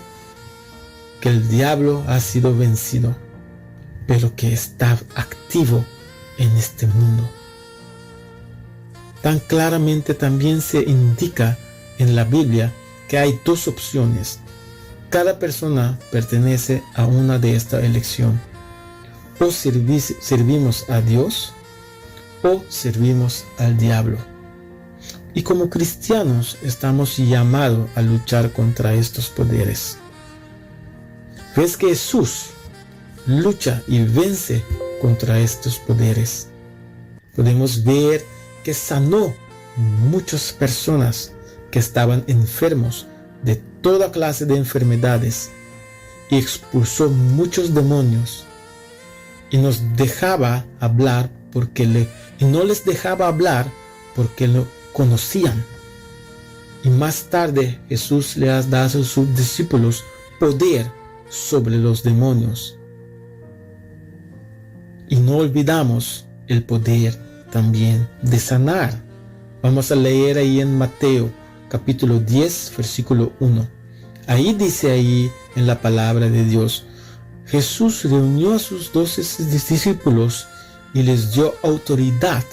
que el diablo ha sido vencido, pero que está activo en este mundo. Tan claramente también se indica en la Biblia que hay dos opciones. Cada persona pertenece a una de esta elección. O servimos a Dios o servimos al diablo. Y como cristianos estamos llamados a luchar contra estos poderes. ¿Ves que Jesús lucha y vence contra estos poderes? Podemos ver que sanó muchas personas que estaban enfermos de toda clase de enfermedades y expulsó muchos demonios y nos dejaba hablar y no les dejaba hablar porque lo conocían. Y más tarde Jesús le ha dado a sus discípulos poder sobre los demonios. Y no olvidamos el poder también de sanar. Vamos a leer ahí en Mateo capítulo 10 versículo 1. Ahí dice ahí en la palabra de Dios: Jesús reunió a sus 12 discípulos y les dio autoridad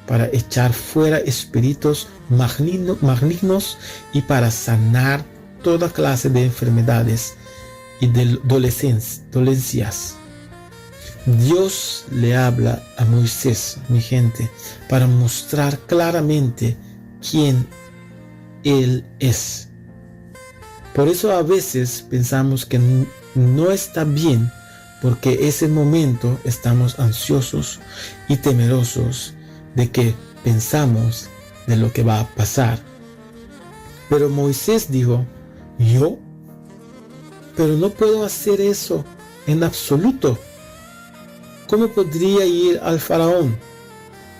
para echar fuera espíritus malignos y para sanar toda clase de enfermedades y de dolencias. Dios le habla a Moisés, mi gente, para mostrar claramente quién Él es. Por eso a veces pensamos que no está bien, porque ese momento estamos ansiosos y temerosos de que pensamos de lo que va a pasar. Pero Moisés dijo: ¿yo? Pero no puedo hacer eso en absoluto. ¿Cómo podría ir al faraón?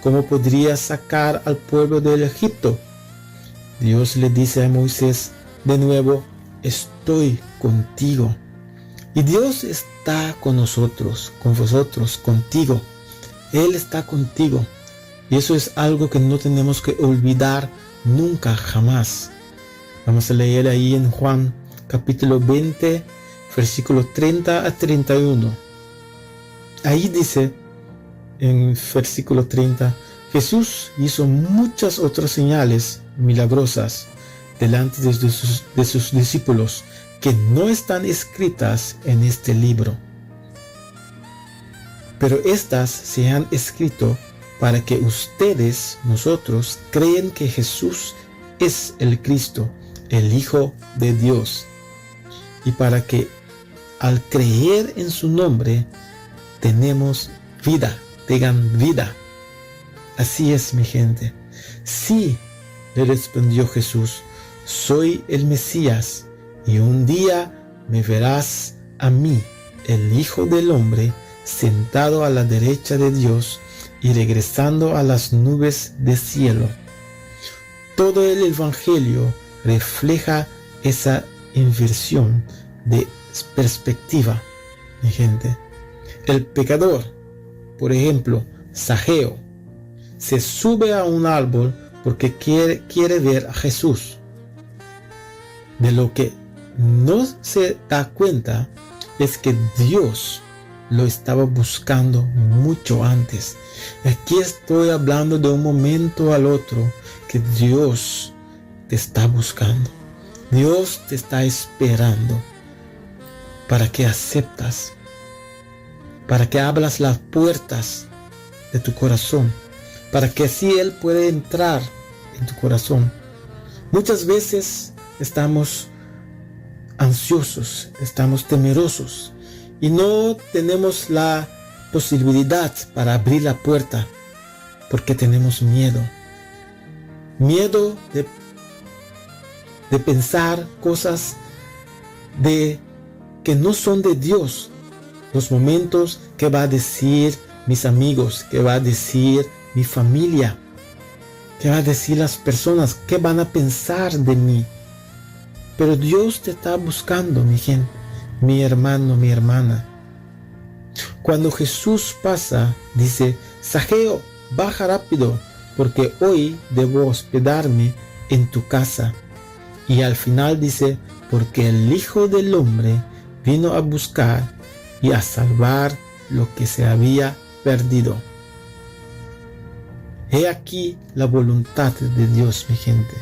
¿Cómo podría sacar al pueblo del Egipto? Dios le dice a Moisés de nuevo: estoy contigo. Y Dios está con nosotros, con vosotros, contigo. Él está contigo. Y eso es algo que no tenemos que olvidar nunca, jamás. Vamos a leer ahí en Juan capítulo 20, versículo 30 a 31. Ahí dice en versículo 30: Jesús hizo muchas otras señales milagrosas delante de sus discípulos que no están escritas en este libro. Pero estas se han escrito para que nosotros, crean que Jesús es el Cristo, el Hijo de Dios, y para que al creer en su nombre tenemos vida, tengan vida. Así es, mi gente. Sí, le respondió Jesús, soy el Mesías, y un día me verás a mí, el Hijo del Hombre, sentado a la derecha de Dios y regresando a las nubes del cielo. Todo el Evangelio refleja esa inversión de perspectiva, mi gente. El pecador, por ejemplo, Zaqueo, se sube a un árbol porque quiere ver a Jesús. De lo que no se da cuenta es que Dios lo estaba buscando mucho antes. Aquí estoy hablando de un momento al otro que Dios te está buscando. Dios te está esperando para que aceptas, para que abras las puertas de tu corazón, para que así Él pueda entrar en tu corazón. Muchas veces estamos ansiosos, estamos temerosos y no tenemos la posibilidad para abrir la puerta porque tenemos miedo. Miedo de pensar cosas que no son de Dios. Los momentos que va a decir mis amigos, que va a decir mi familia, que va a decir las personas, que van a pensar de mí. Pero Dios te está buscando, mi gente, mi hermano, mi hermana. Cuando Jesús pasa, dice: Zaqueo, baja rápido, porque hoy debo hospedarme en tu casa. Y al final dice: porque el Hijo del Hombre vino a buscar y a salvar lo que se había perdido. He aquí la voluntad de Dios, mi gente,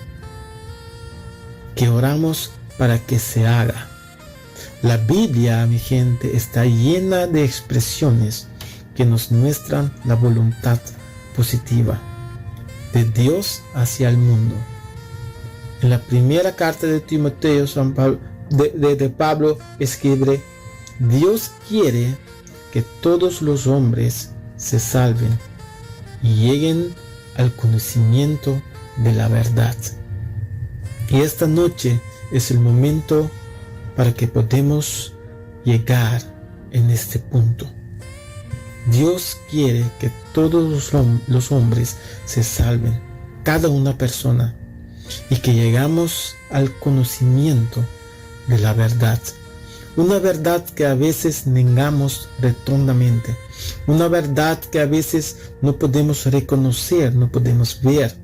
que oramos para que se haga. La Biblia, mi gente, está llena de expresiones que nos muestran la voluntad positiva de Dios hacia el mundo. En la primera carta de Timoteo, Pablo escribe: Dios quiere que todos los hombres se salven y lleguen al conocimiento de la verdad. Y esta noche es el momento para que podamos llegar en este punto. Dios quiere que todos los hombres se salven, cada una persona, y que llegamos al conocimiento de la verdad. Una verdad que a veces negamos rotundamente. Una verdad que a veces no podemos reconocer, no podemos ver.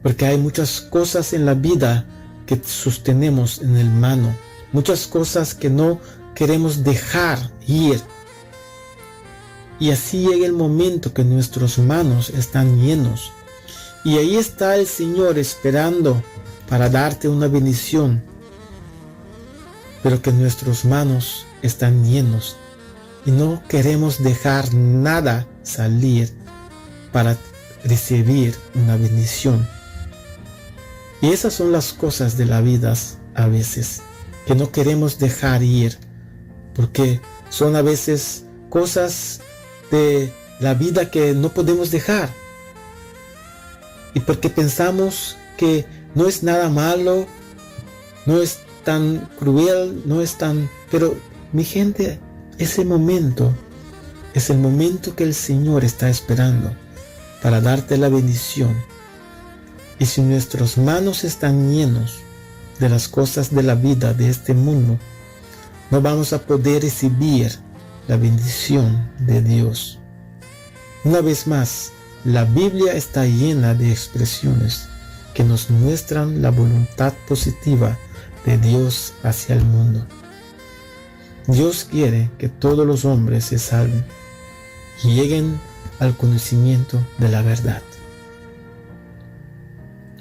Porque hay muchas cosas en la vida que sostenemos en el mano. Muchas cosas que no queremos dejar ir. Y así llega el momento que nuestras manos están llenos. Y ahí está el Señor esperando para darte una bendición. Pero que nuestras manos están llenos y no queremos dejar nada salir para recibir una bendición. Y esas son las cosas de la vida a veces, que no queremos dejar ir, porque son a veces cosas de la vida que no podemos dejar. Y porque pensamos que no es nada malo, no es tan cruel, no es tan... Pero mi gente, ese momento es el momento que el Señor está esperando para darte la bendición. Y si nuestras manos están llenos de las cosas de la vida, de este mundo, no vamos a poder recibir la bendición de Dios. Una vez más, la Biblia está llena de expresiones que nos muestran la voluntad positiva de Dios hacia el mundo. Dios quiere que todos los hombres se salven y lleguen al conocimiento de la verdad.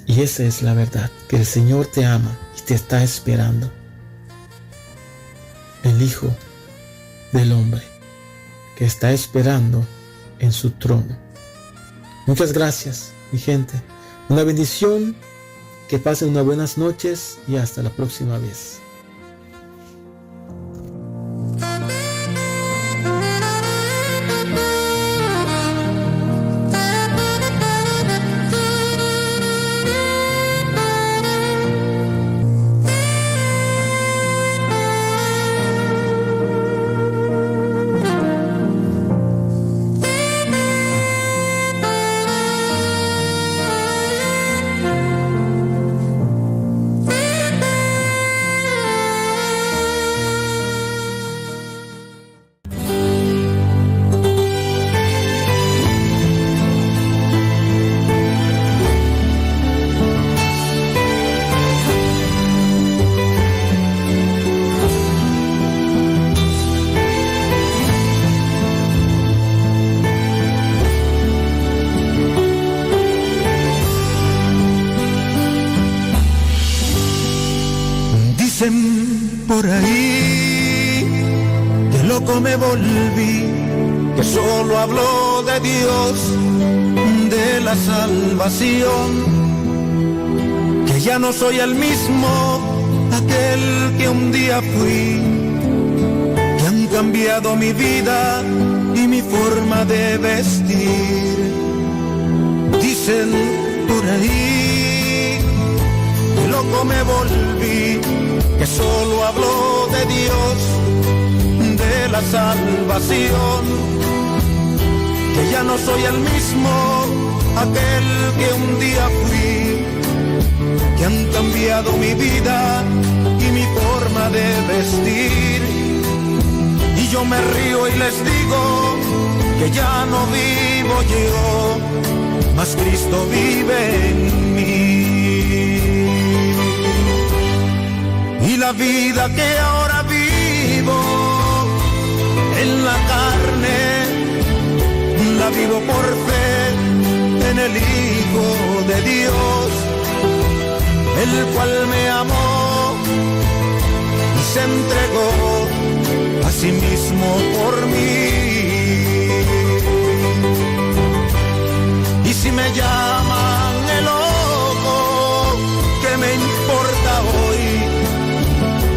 Y esa es la verdad, que el Señor te ama y te está esperando. El Hijo del Hombre, que está esperando en su trono. Muchas gracias, mi gente. Una bendición, que pasen unas buenas noches y hasta la próxima vez. loco me volví, que solo habló de Dios, de la salvación, que ya no soy el mismo, aquel que un día fui, que han cambiado mi vida y mi forma de vestir. Dicen por ahí que loco me volví, que solo habló de Dios, de la salvación, que ya no soy el mismo, aquel que un día fui, que han cambiado mi vida y mi forma de vestir. Y yo me río y les digo que ya no vivo yo, mas Cristo vive en mí. Y la vida que ahora vivo en la carne, la vivo por fe en el Hijo de Dios, el cual me amó y se entregó a sí mismo por mí. Y si me llaman el loco, ¿qué me importa hoy?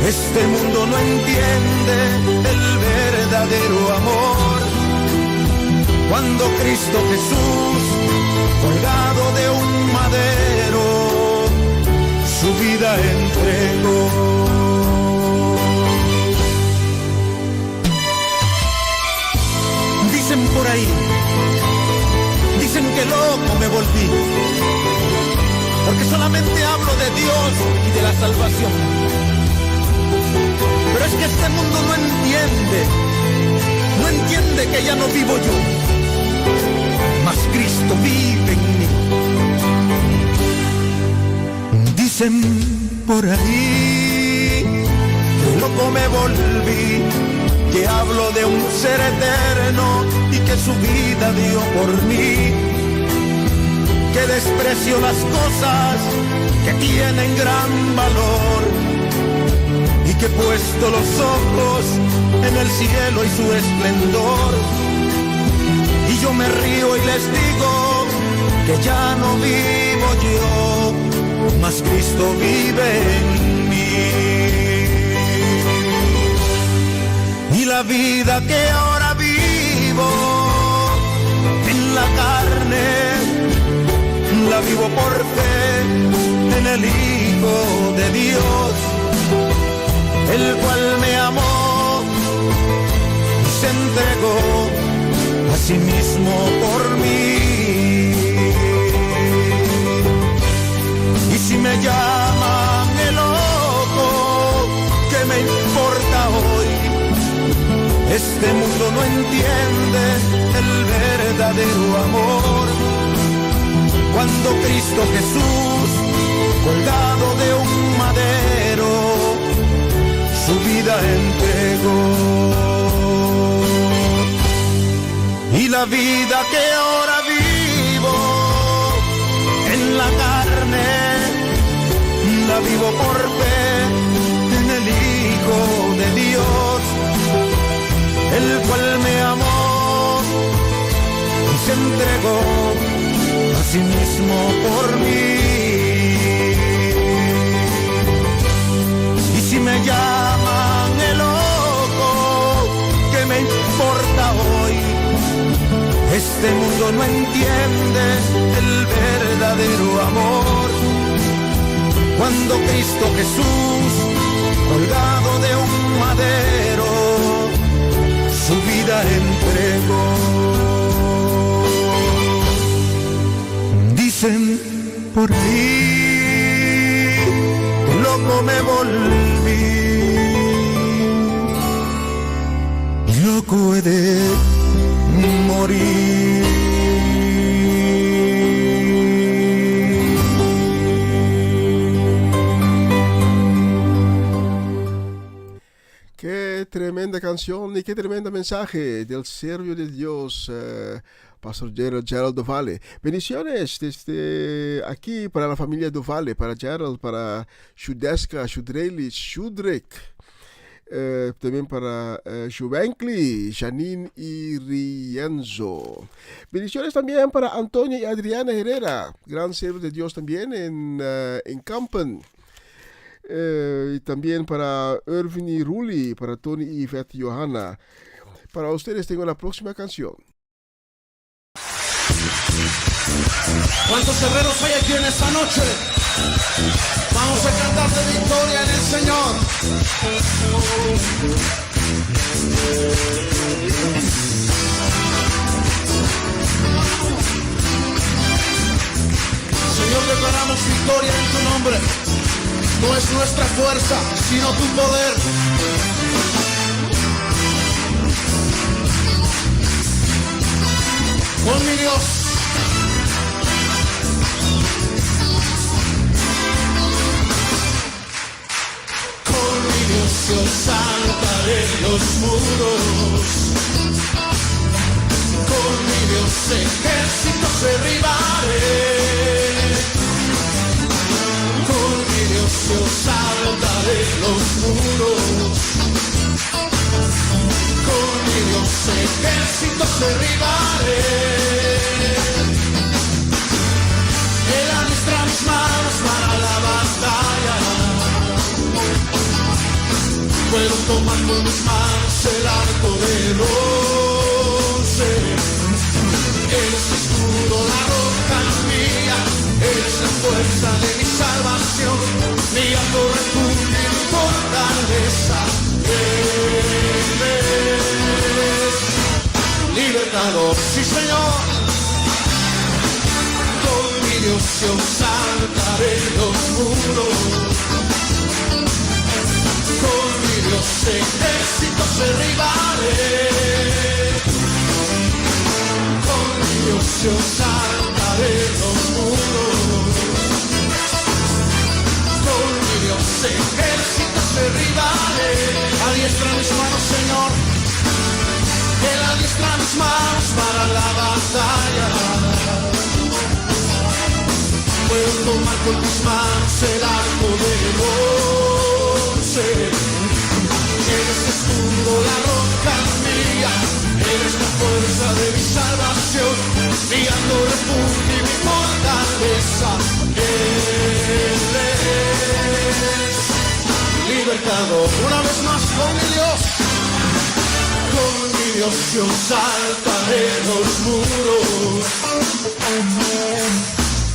Este mundo no entiende el verdadero amor. Cuando Cristo Jesús, colgado de un madero, su vida entregó. Dicen por ahí, dicen que loco me volví, porque solamente hablo de Dios y de la salvación. Pero es que este mundo no entiende que ya no vivo yo, mas Cristo vive en mí. Dicen por ahí que loco me volví, que hablo de un ser eterno y que su vida dio por mí, que desprecio las cosas que tienen gran valor y que he puesto los ojos en el cielo y su esplendor. Y yo me río y les digo que ya no vivo yo, mas Cristo vive en mí. Y la vida que ahora vivo en la carne, la vivo por fe en el Hijo de Dios, el cual me amó y se entregó a sí mismo por mí. Y si me llaman el loco, ¿qué me importa hoy? Este mundo no entiende el verdadero amor. Cuando Cristo Jesús, colgado de un madero, su vida entregó. Y la vida que ahora vivo en la carne, la vivo por fe en el Hijo de Dios, el cual me amó y se entregó a sí mismo por mí. Y si me llaman el loco, ¿qué me importa hoy? Este mundo no entiende el verdadero amor. Cuando Cristo Jesús, colgado de un madero, su vida entregó. Dicen por ahí que loco me volví, y loco he de morir. Qué tremenda canción y qué tremendo mensaje del siervo de Dios, Pastor Gerald Duvale. Bendiciones desde aquí para la familia Duvale, para Gerald, para Shudeska, Shudreli, Shudrek. También para Juvencli, Janine y Rienzo. Bendiciones también para Antonio y Adriana Herrera, gran siervo de Dios también en Kampen. Y también para Irvin y Ruli, para Tony y Yvette y Johanna. Para ustedes tengo la próxima canción. ¿Cuántos guerreros hay aquí en esta noche? Vamos a cantar de victoria en el Señor. Señor, declaramos victoria en tu nombre. No es nuestra fuerza, sino tu poder. Con mi Dios. Con mi Dios yo saltaré los muros. Con mi Dios ejércitos derribaré. Con mi Dios yo saltaré los muros. Con mi Dios ejércitos derribaré. Él administra mis manos para la batalla. Puedo tomar con mis manos el arco de bronce. Él es mi escudo, la roca mía. Él es la fuerza de mi salvación. Mi alto refugio y mi fortaleza. Él es libertador, sí Señor. Con mi Dios yo saltaré los muros. Con mi Dios ejércitos derribaré. Con mi Dios yo saltaré los muros. Con mi Dios ejércitos derribaré. Adiestra mis manos, Señor. Él adiestra mis manos para la batalla. Puedo tomar con mis manos el arco de bronce. Eres escudo, la roca mía. Eres la fuerza de mi salvación. Mi alto refugio y mi fortaleza. Él es libertador. Una vez más con mi Dios. Con mi Dios yo saltaré los muros.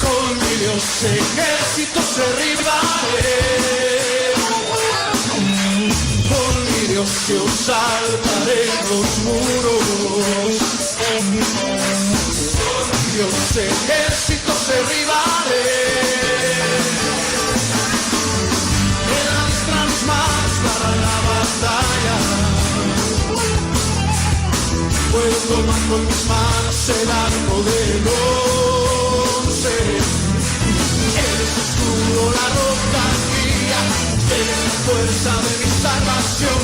Con mi Dios ejércitos derribaré. Con mi Dios yo saltaré los muros. Con mi Dios ejércitos derribaré. Él adiestra mis manos para la batalla. Puedo tomar con mis manos el arco de bronce. Eres escudo, la roca mía. Eres la fuerza de mi salvación.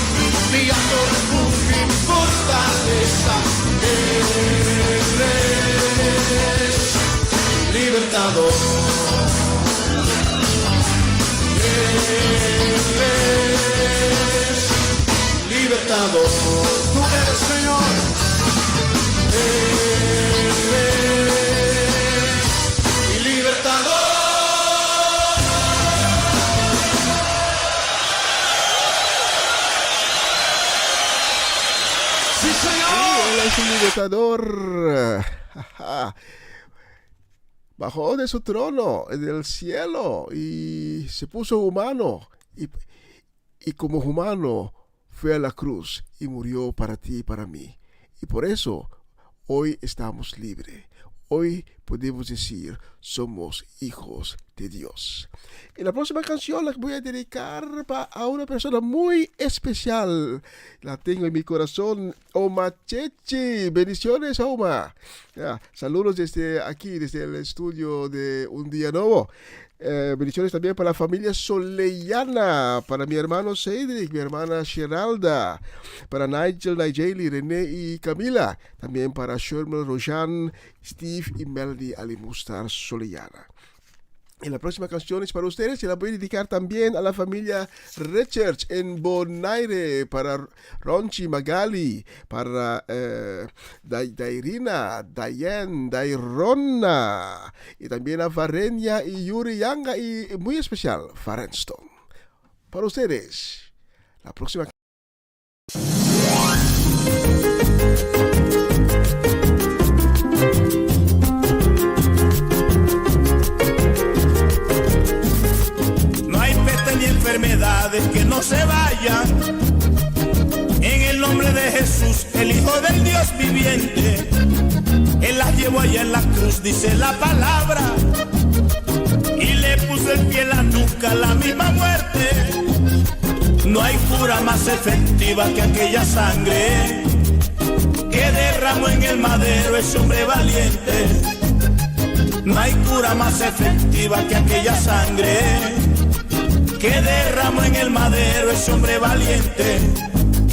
Mi alto refugio y mi fortaleza. Eres libertador. Eres libertador. Tú eres Señor. Mi libertador. Sí, Señor. Él es un libertador. Bajó de su trono del cielo y se puso humano. Y como humano fue a la cruz y murió para ti y para mí. Y por eso hoy estamos libres. Hoy podemos decir, somos hijos de Dios. Y la próxima canción la voy a dedicar a una persona muy especial. La tengo en mi corazón, Oma Chechi. Bendiciones, Oma. Saludos desde aquí, desde el estudio de Un Día Nuevo. Bendiciones también para la familia Soleyana, para mi hermano Cedric, mi hermana Geralda, para Nigel, Nigeli, René y Camila, también para Sherman, Rojan, Steve y Melody Alimustar Soleyana. Y la próxima canción es para ustedes. Se la voy a dedicar también a la familia Richards en Bonaire, para Ronchi Magali, para Dairina, Dayen, Dairona, y también a Varenia y Yuri Yanga, y muy especial, Farenston. Para ustedes, la próxima. Ni enfermedades que no se vayan. En el nombre de Jesús, el Hijo del Dios viviente, Él las llevó allá en la cruz, dice la palabra, y le puso el pie en la nuca, la misma muerte. No hay cura más efectiva que aquella sangre que derramó en el madero ese hombre valiente. No hay cura más efectiva que aquella sangre que derramó en el madero ese hombre valiente.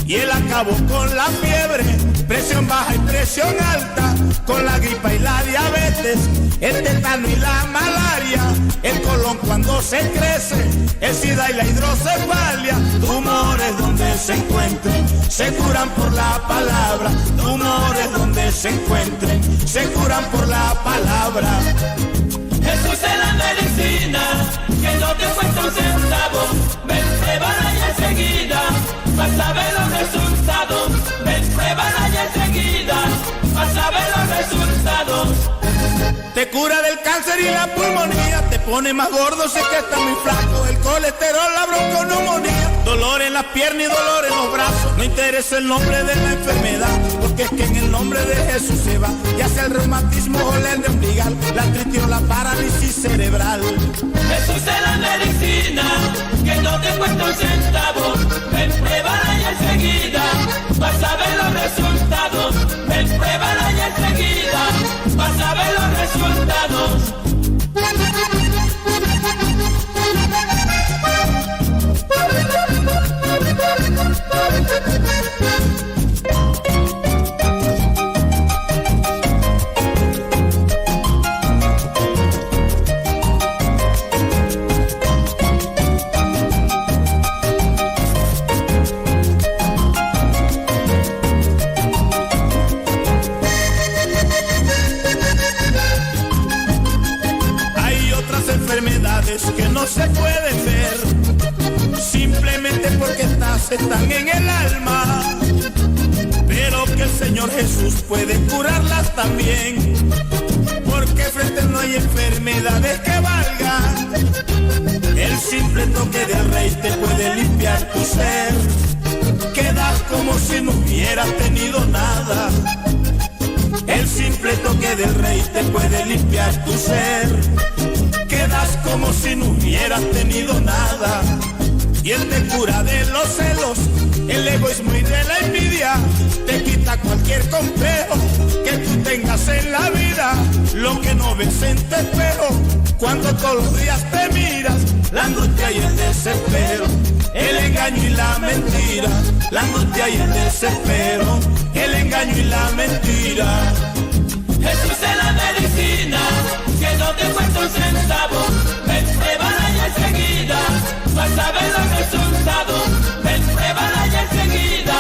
Y él acabó con la fiebre, presión baja y presión alta, con la gripa y la diabetes, el tétano y la malaria, el colon cuando se crece, el sida y la hidrocefalia. Tumores donde se encuentren, se curan por la palabra. Tumores donde se encuentren, se curan por la palabra. Jesús es la medicina, que no te cuesta un centavo. Ven, pruébala y enseguida vas a ver los resultados. Ven, pruébala y enseguida vas a ver los resultados. Te cura del cáncer y la pulmonía, te pone más gordo si es que estás muy flaco, el colesterol, la bronconeumonía, dolor en las piernas y dolor en los brazos. No interesa el nombre de la enfermedad, porque es que en el nombre de Jesús se va, ya sea el reumatismo o la hernia umbilical, la artritis o la parálisis cerebral. Jesús es la medicina, que no te cuesta un centavo. Ven, pruébala y enseguida vas a ver los resultados. Ven, pruébala y enseguida vas a ver los resultados. Que no se pueden ver, simplemente porque están en el alma, pero que el Señor Jesús puede curarlas también, porque frente no hay enfermedades que valgan. El simple toque del Rey te puede limpiar tu ser, quedas como si no hubieras tenido nada. El simple toque del Rey te puede limpiar tu ser, quedas como si no hubieras tenido nada. Y Él te cura de los celos, el egoísmo y de la envidia, te quita cualquier complejo que tú tengas en la vida, lo que no ves en tu espejo, cuando todos los días te miras, la angustia y el desespero, el engaño y la mentira, la angustia y el desespero, el engaño y la mentira. Jesús es la medicina, que no te cuesta un centavo. Ven, pruébala y enseguida vas a ver los resultados. Ven, pruébala y enseguida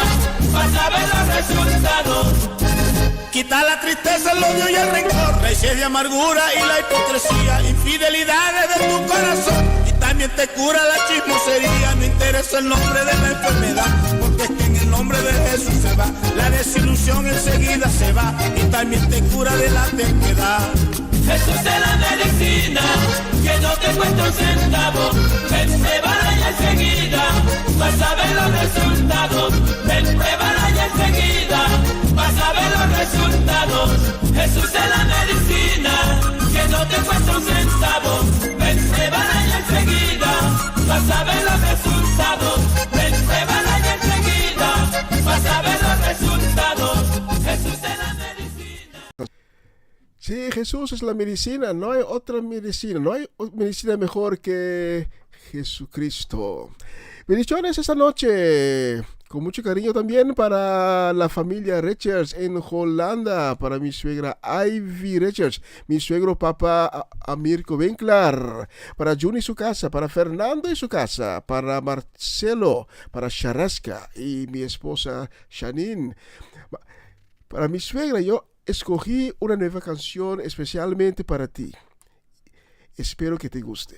vas a ver los resultados. Quita la tristeza, el odio y el rencor, la sed de amargura y la hipocresía, infidelidades de tu corazón. Y también te cura la chismosería, no interesa el nombre de la enfermedad, porque es que en el nombre de Jesús se va, la desilusión enseguida se va, y también te cura de la terquedad. Jesús es la medicina, que no te cuesta un centavo. Ven, pruébala y enseguida vas a ver los resultados. Ven, pruébala y enseguida vas a ver los resultados. Jesús es la medicina, que no te cuesta un centavo. Ven, pruébala y enseguida vas a ver los resultados. Ven, pruébala y enseguida vas a ver los resultados. Jesús es la medicina. Sí, Jesús es la medicina, no hay otra medicina, no hay medicina mejor que Jesucristo. Bendiciones esta noche. Con mucho cariño también para la familia Richards en Holanda, para mi suegra Ivy Richards, mi suegro Papa Amirko Winkler, para Juni y su casa, para Fernando y su casa, para Marcelo, para Sharaska y mi esposa Shanine. Para mi suegra yo escogí una nueva canción especialmente para ti. Espero que te guste.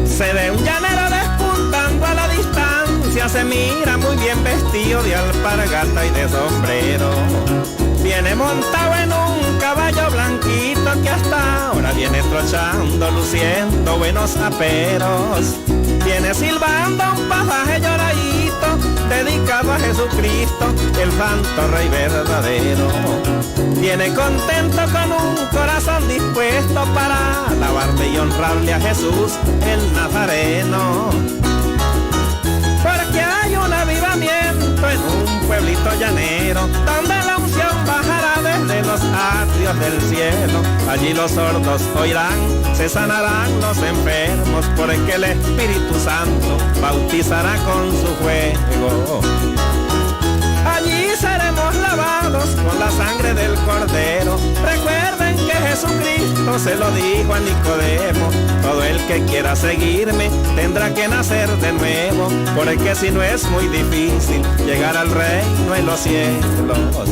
Se ve un llanero despuntando a la distancia, se mira muy bien vestido de alpargata y de sombrero. Viene montado en un caballo blanquito que hasta ahora viene trochando, luciendo buenos aperos. Viene silbando un pasaje lloradito, dedicado a Jesucristo, el santo rey verdadero. Viene contento con un corazón dispuesto para alabarle y honrarle a Jesús el Nazareno. Porque hay un avivamiento en un pueblito llanero, donde la unción bajará desde los atrios del cielo. Allí los sordos oirán, se sanarán los enfermos, porque el Espíritu Santo bautizará con su fuego. Allí seremos lavados con la sangre del Cordero. Recuerden que Jesucristo se lo dijo a Nicodemo: todo el que quiera seguirme tendrá que nacer de nuevo, porque si no es muy difícil llegar al reino en los cielos.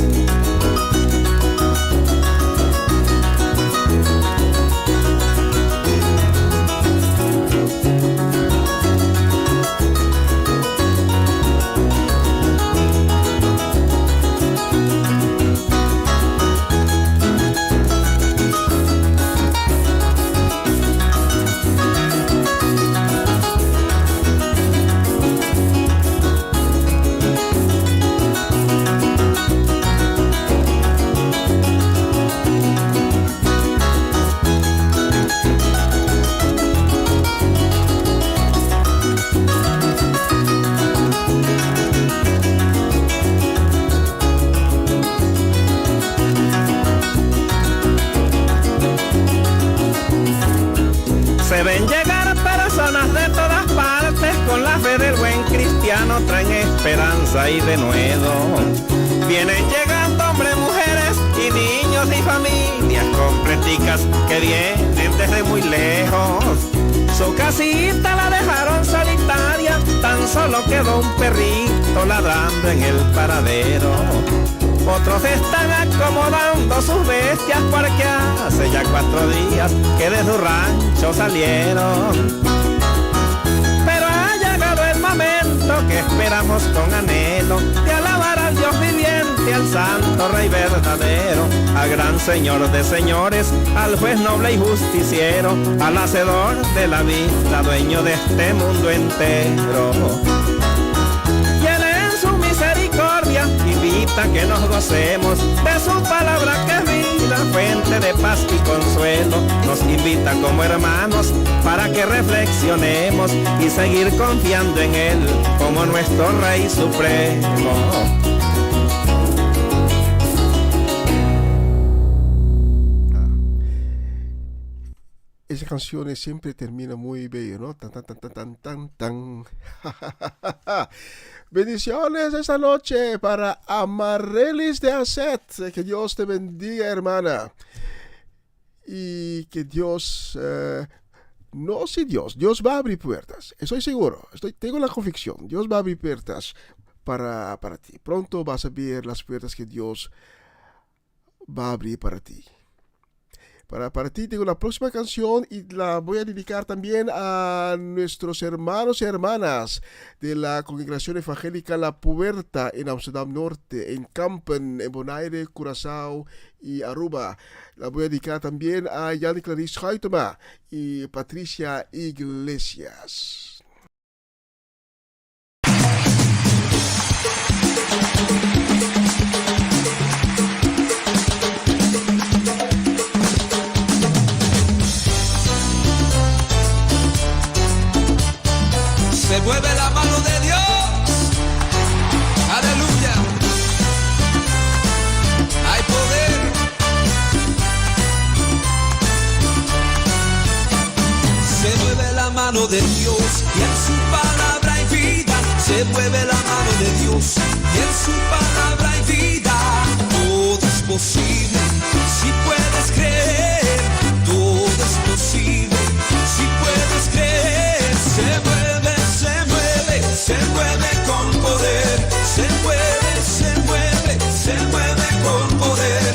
Se ven llegar personas de todas partes, con la fe del buen cristiano traen esperanza y denuedo. Vienen llegando hombres, mujeres y niños y familias completicas que vienen desde muy lejos. Su casita la dejaron solitaria, tan solo quedó un perrito ladrando en el paradero. Otros están acomodando sus bestias porque hace ya 4 días que de su rancho salieron. Pero ha llegado el momento que esperamos con anhelo de alabar al Dios viviente, al santo Rey verdadero, al gran Señor de señores, al juez noble y justiciero, al hacedor de la vida, dueño de este mundo entero. Invita que nos gocemos de su palabra que es vida, fuente de paz y consuelo. Nos invita como hermanos para que reflexionemos y seguir confiando en Él como nuestro Rey Supremo. Esa canción siempre termina muy bello, ¿no? Tan, tan, tan, tan, tan, tan, tan. Bendiciones esta noche para Amarrelis de Aset. Que Dios te bendiga, hermana. Y que Dios, Dios va a abrir puertas. Estoy seguro, tengo la convicción. Dios va a abrir puertas para ti. Pronto vas a ver las puertas que Dios va a abrir para ti. Para ti tengo la próxima canción y la voy a dedicar también a nuestros hermanos y hermanas de la Congregación Evangélica La Puerta en Amsterdam Norte, en Kampen, en Bonaire, Curaçao y Aruba. La voy a dedicar también a Jan y Clarice Schuitema y Patricia Iglesias. Se mueve la mano de Dios, aleluya, hay poder. Se mueve la mano de Dios y en su palabra hay vida. Se mueve la mano de Dios y en su palabra hay vida. Todo es posible si puedes creer. Todo es posible si puedes creer. Se mueve, se mueve, se mueve con poder. Se mueve, se mueve, se mueve con poder.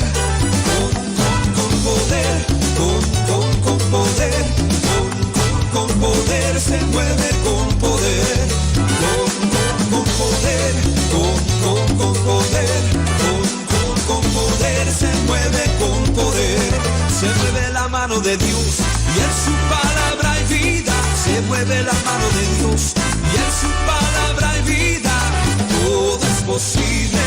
Con poder, con poder. Con poder, se mueve con poder. Con poder, con poder. Con poder, se mueve con poder. Se mueve la mano de Dios y en su palabra hay vida. Se mueve la mano de Dios y en su palabra hay vida. Todo es posible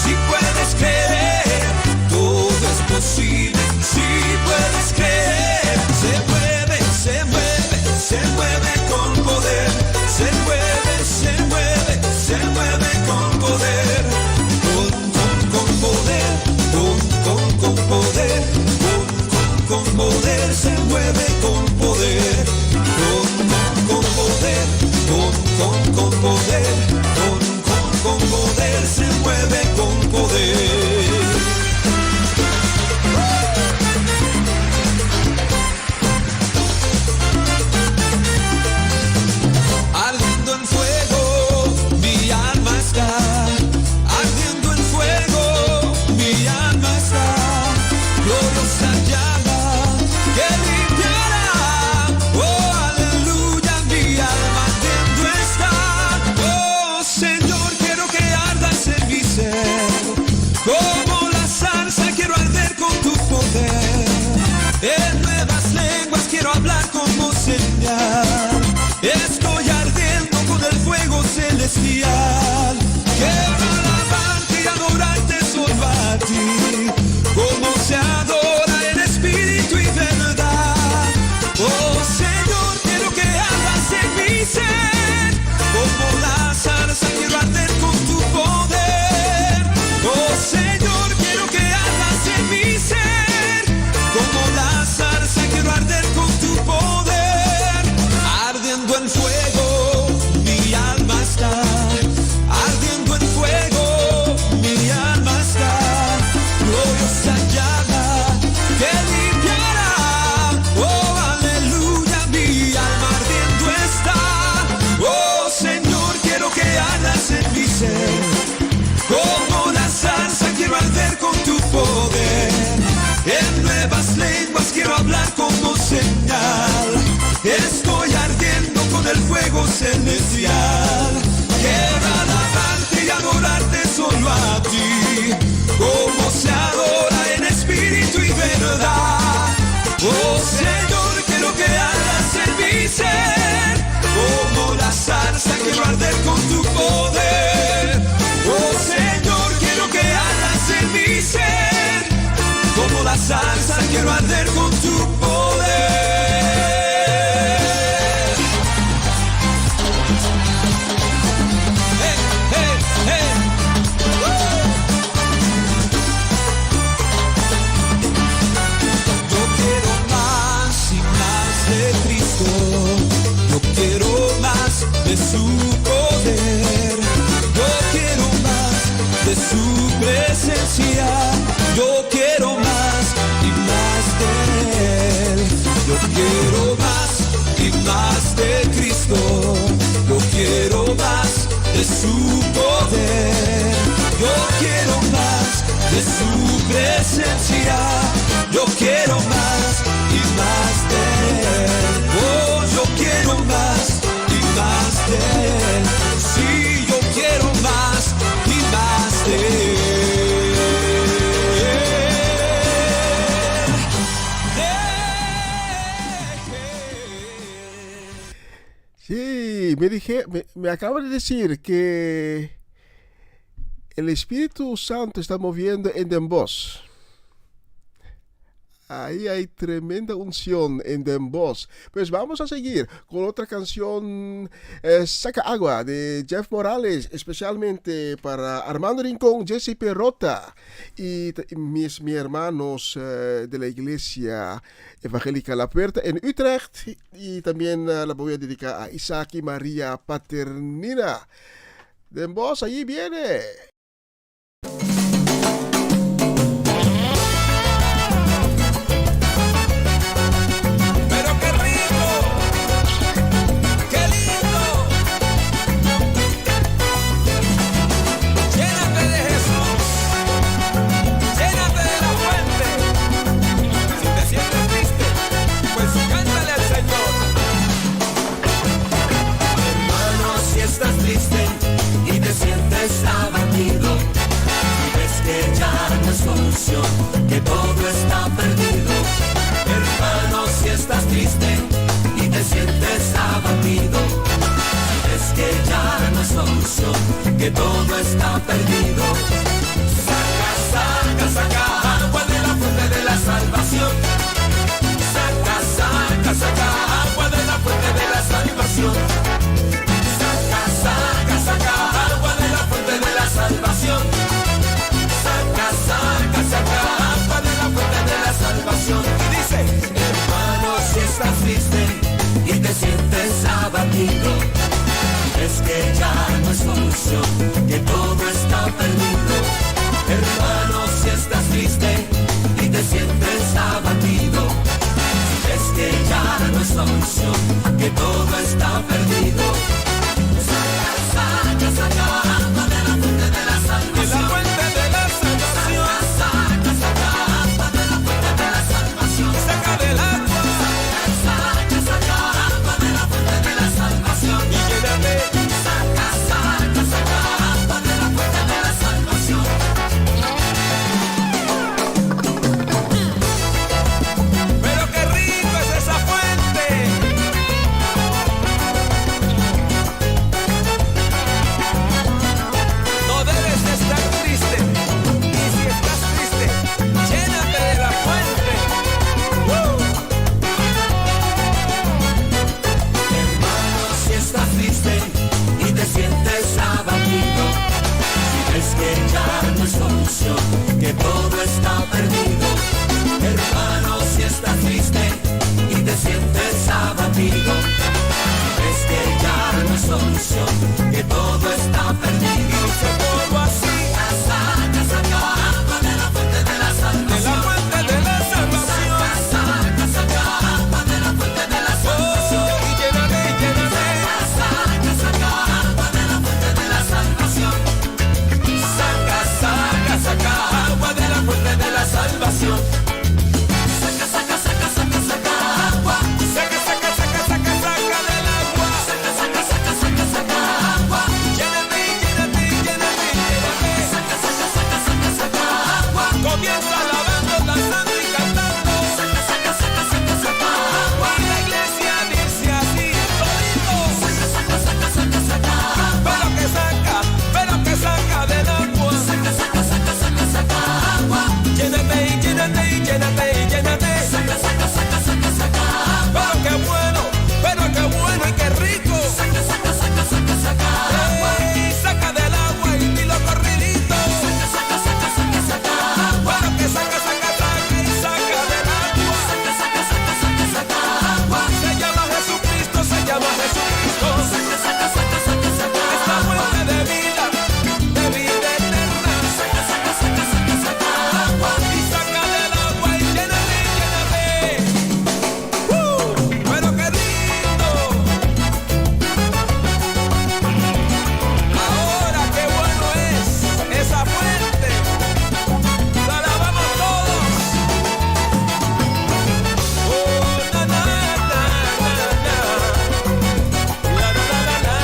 si puedes creer. Todo es posible si puedes creer. Se mueve, se mueve, se mueve con poder. Se mueve, se mueve, se mueve con poder. Con poder, con poder. Con poder, se mueve con poder. Con poder, con poder. Con poder, se mueve con poder. Ardiendo en fuego, mi alma está. Ardiendo en fuego, mi alma está. Gloriosa llama que limpiará. Oh, aleluya, mi alma ardiendo está. Oh, Señor, quiero que ardas en mi ser. Como la salsa quiero arder con tu poder. En nuevas lenguas quiero hablar como señal. Estoy ardiendo con el fuego celestial. Quiero alabarte y adorarte solo a ti. Como se adora en espíritu y verdad. Oh Señor, quiero que hagas en mi ser. Como la salsa quiero arder con tu poder. Oh Señor, quiero que hagas en mi ser. Como la salsa quiero arder con tu poder. Ardiendo en fuego, mi alma está. Ardiendo en fuego, mi alma está. Gloriosa llama que limpiará. Oh, aleluya, mi alma ardiendo está. Oh, Señor, quiero que ardas en mi ser. Como la salsa quiero arder con tu poder. En nuevas lenguas quiero hablar como señal. Estoy ardiendo con el fuego celestial. Quiero alabarte y adorarte solo a ti. Como se adora en espíritu y verdad. Oh Señor, quiero que hagas en mi ser. Como la salsa quiero arder con tu poder. Oh Señor, quiero que hagas en mi ser. Como la salsa quiero arder con tu poder. Hey, hey, hey. Yo quiero más y más de Cristo. Yo quiero más de su poder. Yo quiero más de su presencia. Yo quiero más y más de Él. Yo quiero más y más de Cristo. Yo quiero más de su poder. Yo quiero más de su presencia. Yo quiero más. Sí, me acaba de decir que el Espíritu Santo está moviendo en Den Bosch. Ahí hay tremenda unción en Den Bosch. Pues vamos a seguir con otra canción, Saca Agua, de Jeff Morales, especialmente para Armando Rincón, Jesse Perrota y mis hermanos de la Iglesia Evangélica La Puerta en Utrecht. Y también la voy a dedicar a Isaac y María Paternina. Den Bosch, allí viene. Que todo está perdido. Hermano, si estás triste y te sientes abatido, es que ya no hay solución, que todo está perdido. Saca, saca, saca agua de la fuente de la salvación. Saca, saca, saca agua de la fuente de la salvación. Saca, saca, saca agua de la fuente de la salvación. Saca agua de la fuente de la salvación. Y dice, hermano, si estás triste y te sientes abatido, es que ya no hay solución, que todo está perdido. Hermano, si estás triste y te sientes abatido, es que ya no hay solución, que todo está perdido. Saca, saca, saca agua de la fuente de la salvación. Que todo está perdido. Hermano, si estás triste y te sientes abatido, es que ya no hay solución, que todo está perdido. Se todo así. Saca, saca agua de la fuente de la salvación. De la fuente de la salvación. Saca, saca agua de la fuente de la salvación. Y lléname, lléname. Saca, saca agua de la fuente de la salvación. Saca, saca, saca agua de la fuente de la salvación. Saca, saca, saca, saca, saca agua. Saca, saca, saca, saca, saca del agua. Saca, saca, saca, saca, saca agua. Lléname, lléname, lléname, lléname. Saca, saca, saca, saca, saca agua. Comienza alabando, danzando y cantando. Saca, saca, saca, saca, saca agua. Y la iglesia dice así, todito. Saca, saca, saca, saca, saca agua. Pero que saca del agua. Saca, saca, saca, saca, saca agua. Llénate y llénate y llénate y llénate. Saca, saca, saca, saca, saca agua. Pero qué bueno y qué rico. Saca, saca, saca, saca, saca agua. Saca del agua y dilo corridito. Saca, saca, saca, saca, saca agua. Pero que saca, saca, saca y saca del agua. Saca, saca, saca, saca, saca agua. Se llama Jesucristo, se llama Jesucristo. Saca, saca, saca, saca, saca agua. Esta fuente de vida eterna. Saca, saca, saca, saca, saca agua. Y saca del agua y llénate, llénate. Pero qué lindo. Ahora qué bueno es esa fuente. La alabamos todos. Oh, na, na, na, na, na. La, la, la, la, la,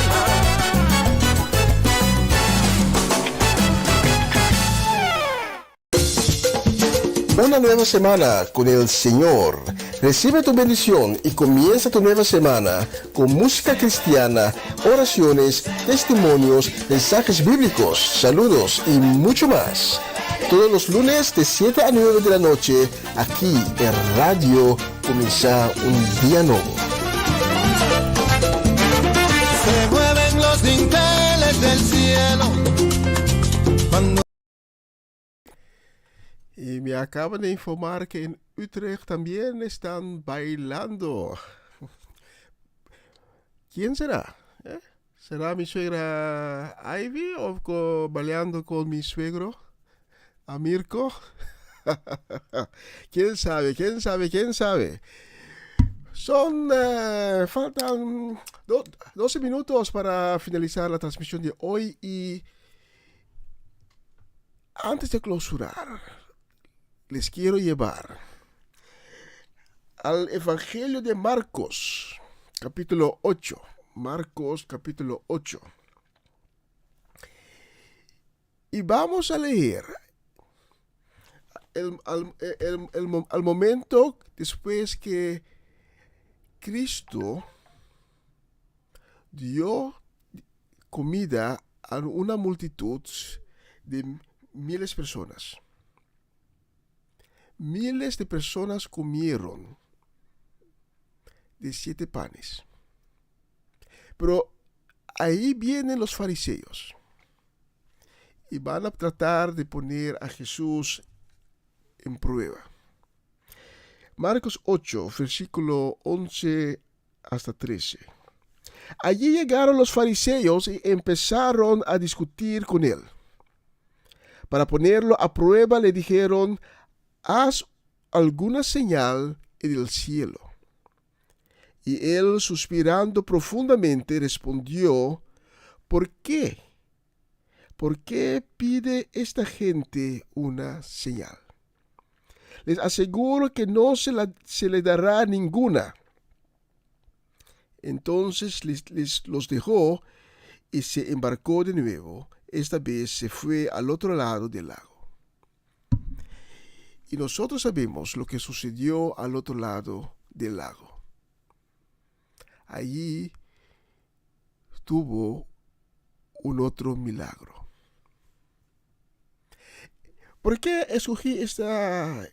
Una nueva semana con el Señor. Recibe tu bendición y comienza tu nueva semana con música cristiana, oraciones, testimonios, mensajes bíblicos, saludos y mucho más. Todos los lunes de 7 a 9 de la noche, aquí en Radio Comienza un Día Nuevo. Se mueven los dinteles del cielo cuando... Y me acaban de informar que en Utrecht también están bailando. ¿Quién será? ¿Será mi suegra Ivy o bailando con mi suegro Amirko? ¿Quién sabe? ¿Quién sabe? ¿Quién sabe? Faltan 12 minutos para finalizar la transmisión de hoy y antes de clausurar, les quiero llevar al Evangelio de Marcos, capítulo 8. Marcos, capítulo 8. Y vamos a leer al momento después que Cristo dio comida a una multitud de miles de personas. Miles de personas comieron de 7 panes. Pero ahí vienen los fariseos y van a tratar de poner a Jesús en prueba. Marcos 8, versículo 11 hasta 13. Allí llegaron los fariseos y empezaron a discutir con él. Para ponerlo a prueba le dijeron: haz alguna señal en el cielo. Y él, suspirando profundamente, respondió: ¿por qué? ¿Por qué pide esta gente una señal? Les aseguro que no se le dará ninguna. Entonces los dejó y se embarcó de nuevo. Esta vez se fue al otro lado del lago. Y nosotros sabemos lo que sucedió al otro lado del lago. Allí tuvo un otro milagro. ¿Por qué escogí estos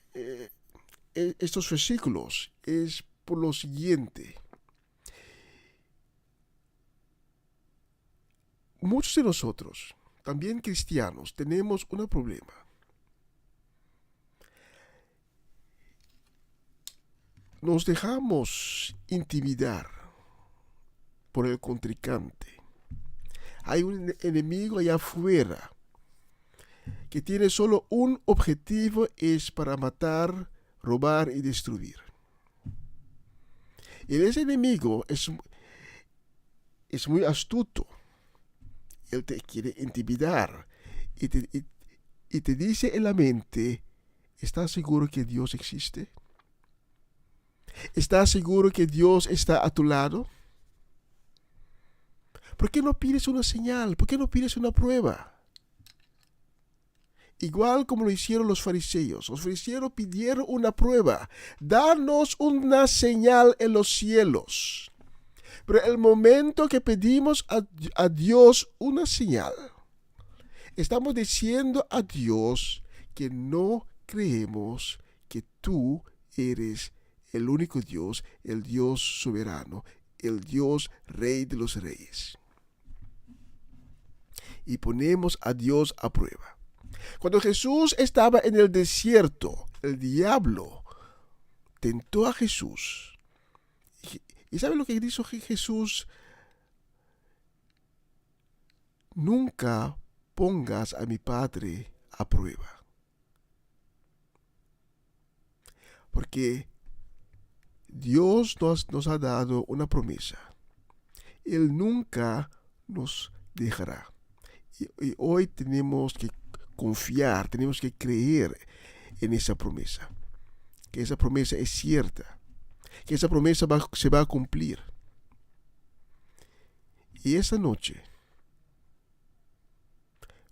versículos? Es por lo siguiente. Muchos de nosotros, también cristianos, tenemos un problema. Nos dejamos intimidar por el contrincante. Hay un enemigo allá afuera que tiene solo un objetivo, es para matar, robar y destruir. Y ese enemigo es muy astuto. Él te quiere intimidar y te dice en la mente: ¿estás seguro que Dios existe? ¿Estás seguro que Dios está a tu lado? ¿Por qué no pides una señal? ¿Por qué no pides una prueba? Igual como lo hicieron los fariseos. Los fariseos pidieron una prueba. Danos una señal en los cielos. Pero el momento que pedimos a Dios una señal, estamos diciendo a Dios que no creemos que tú eres el único Dios, el Dios soberano, el Dios Rey de los Reyes. Y ponemos a Dios a prueba. Cuando Jesús estaba en el desierto, el diablo tentó a Jesús. ¿Y sabe lo que dijo Jesús? Nunca pongas a mi Padre a prueba. Porque Dios nos ha dado una promesa. Él nunca nos dejará. Y hoy tenemos que confiar, tenemos que creer en esa promesa. Que esa promesa es cierta. Que esa promesa se va a cumplir. Y esa noche,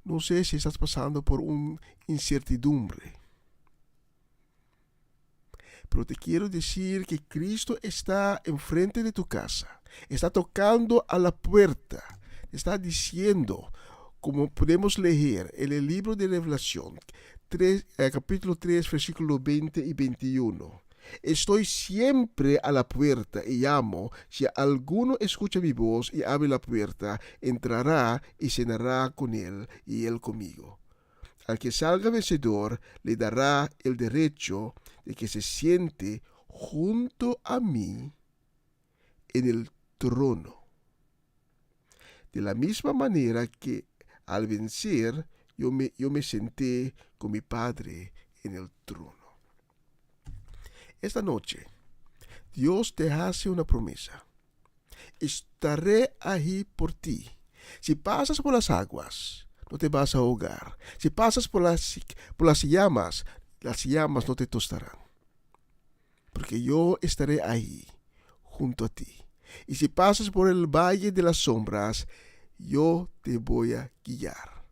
no sé si estás pasando por una incertidumbre. Pero te quiero decir que Cristo está enfrente de tu casa, está tocando a la puerta, está diciendo, como podemos leer en el libro de Revelación, capítulo 3, versículos 20 y 21. Estoy siempre a la puerta y llamo. Si alguno escucha mi voz y abre la puerta, entrará y cenará con él y él conmigo. Al que salga vencedor, le dará el derecho de que se siente junto a mí en el trono. De la misma manera que al vencer, yo me senté con mi Padre en el trono. Esta noche, Dios te hace una promesa. Estaré ahí por ti. Si pasas por las aguas, no te vas a ahogar. Si pasas por las llamas no te tostarán. Porque yo estaré ahí, junto a ti. Y si pasas por el valle de las sombras, yo te voy a guiar.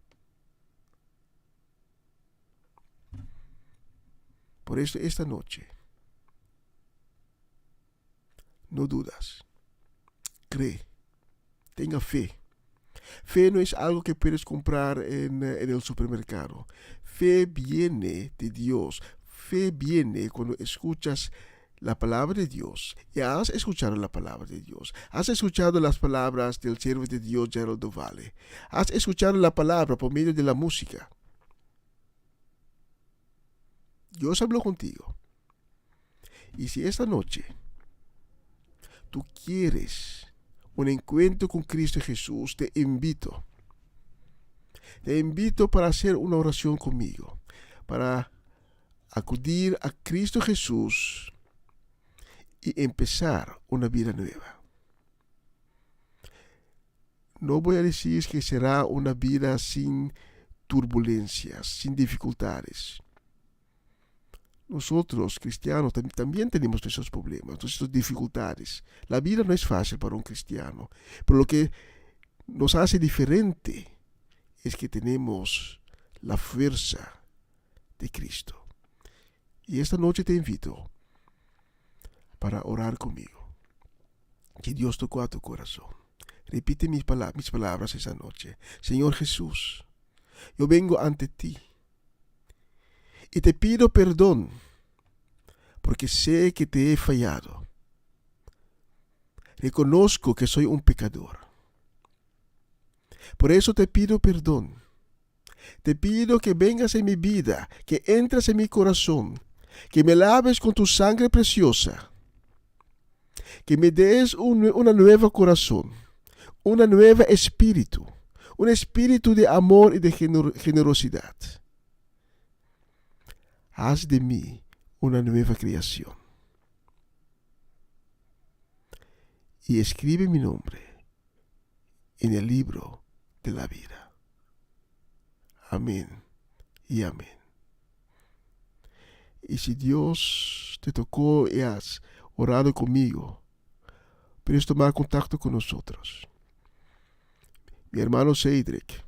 Por eso esta noche, no dudas, cree, tenga fe. Fe no es algo que puedes comprar en el supermercado. Fe viene de Dios. Fe viene cuando escuchas la palabra de Dios. Y has escuchado la palabra de Dios. Has escuchado las palabras del siervo de Dios, Gerald Duvall. Has escuchado la palabra por medio de la música. Dios habló contigo. Y si esta noche tú quieres un encuentro con Cristo Jesús, te invito para hacer una oración conmigo, para acudir a Cristo Jesús y empezar una vida nueva. No voy a decir que será una vida sin turbulencias, sin dificultades. Nosotros, cristianos, también tenemos nuestros problemas, nuestras dificultades. La vida no es fácil para un cristiano, pero lo que nos hace diferente es que tenemos la fuerza de Cristo. Y esta noche te invito para orar conmigo. Que Dios tocó a tu corazón. Repite mis palabras esa noche. Señor Jesús, yo vengo ante ti. Y te pido perdón, porque sé que te he fallado. Reconozco que soy un pecador. Por eso te pido perdón. Te pido que vengas en mi vida, que entres en mi corazón, que me laves con tu sangre preciosa, que me des una nueva corazón, una nueva espíritu, un espíritu de amor y de generosidad. Haz de mí una nueva creación. Y escribe mi nombre en el libro de la vida. Amén y amén. Y si Dios te tocó y has orado conmigo, puedes tomar contacto con nosotros. Mi hermano Cedric,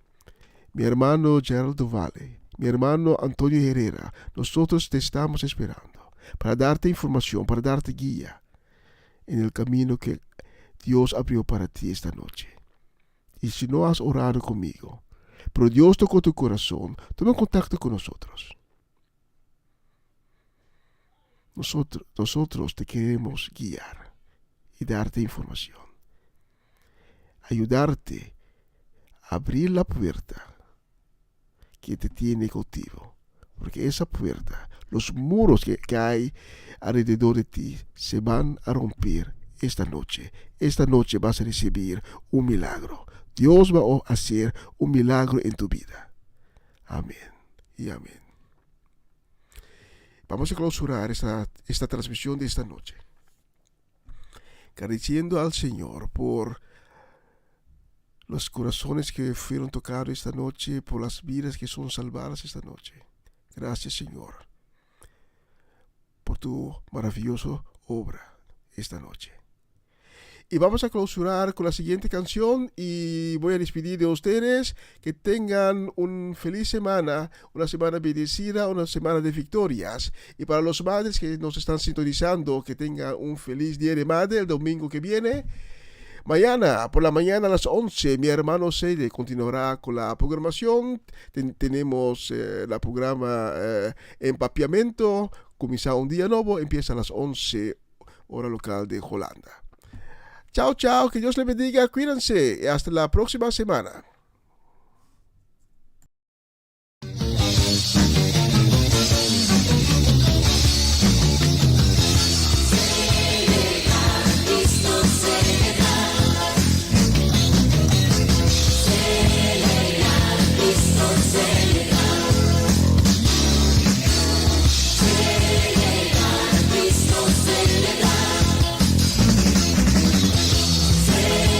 mi hermano Gerald Duvall, mi hermano Antonio Herrera, nosotros te estamos esperando para darte información, para darte guía en el camino que Dios abrió para ti esta noche. Y si no has orado conmigo, pero Dios tocó tu corazón, toma contacto con nosotros. Nosotros te queremos guiar y darte información. Ayudarte a abrir la puerta que te tiene cautivo, porque esa puerta, los muros que hay alrededor de ti se van a romper esta noche. Esta noche vas a recibir un milagro. Dios va a hacer un milagro en tu vida. Amén y amén. Vamos a clausurar esta transmisión de esta noche, agradeciendo al Señor por los corazones que fueron tocados esta noche, por las vidas que son salvadas esta noche. Gracias, Señor, por tu maravillosa obra esta noche. Y vamos a clausurar con la siguiente canción y voy a despedir de ustedes. Que tengan una feliz semana, una semana bendecida, una semana de victorias. Y para los madres que nos están sintonizando, que tengan un feliz Día de Madre el domingo que viene. Mañana, por la mañana a las 11, mi hermano Seide continuará con la programación. Tenemos la programa Empapiamento, comienza un día nuevo, empieza a las 11, hora local de Holanda. Chao, chao, que Dios les bendiga, cuídense y hasta la próxima semana.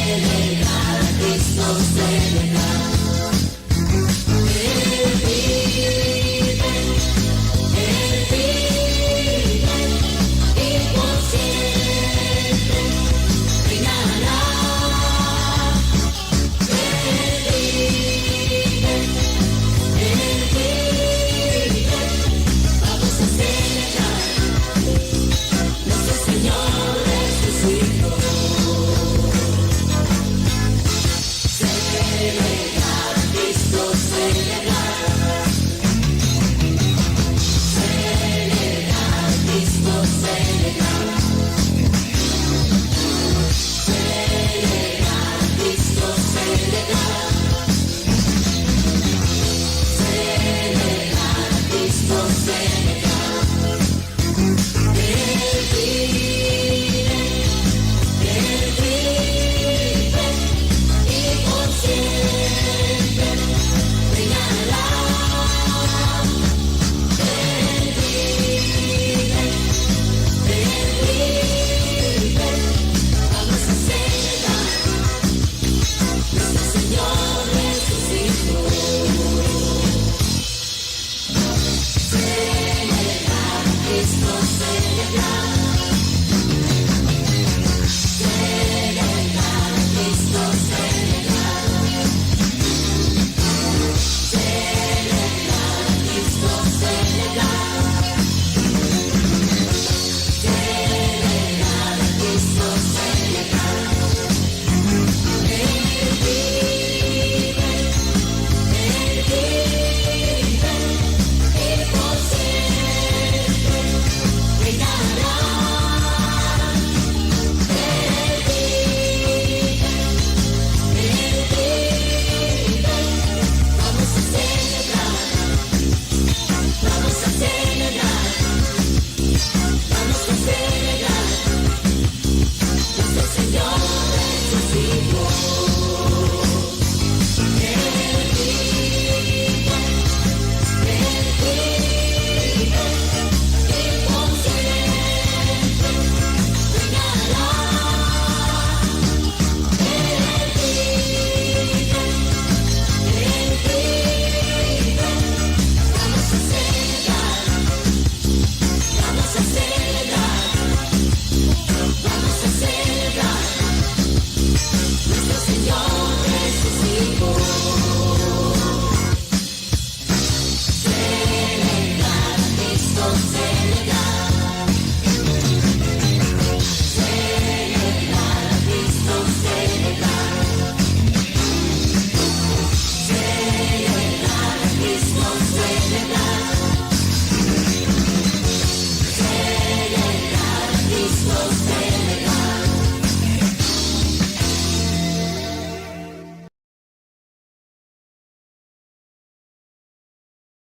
Celebrar, Cristo celebrar.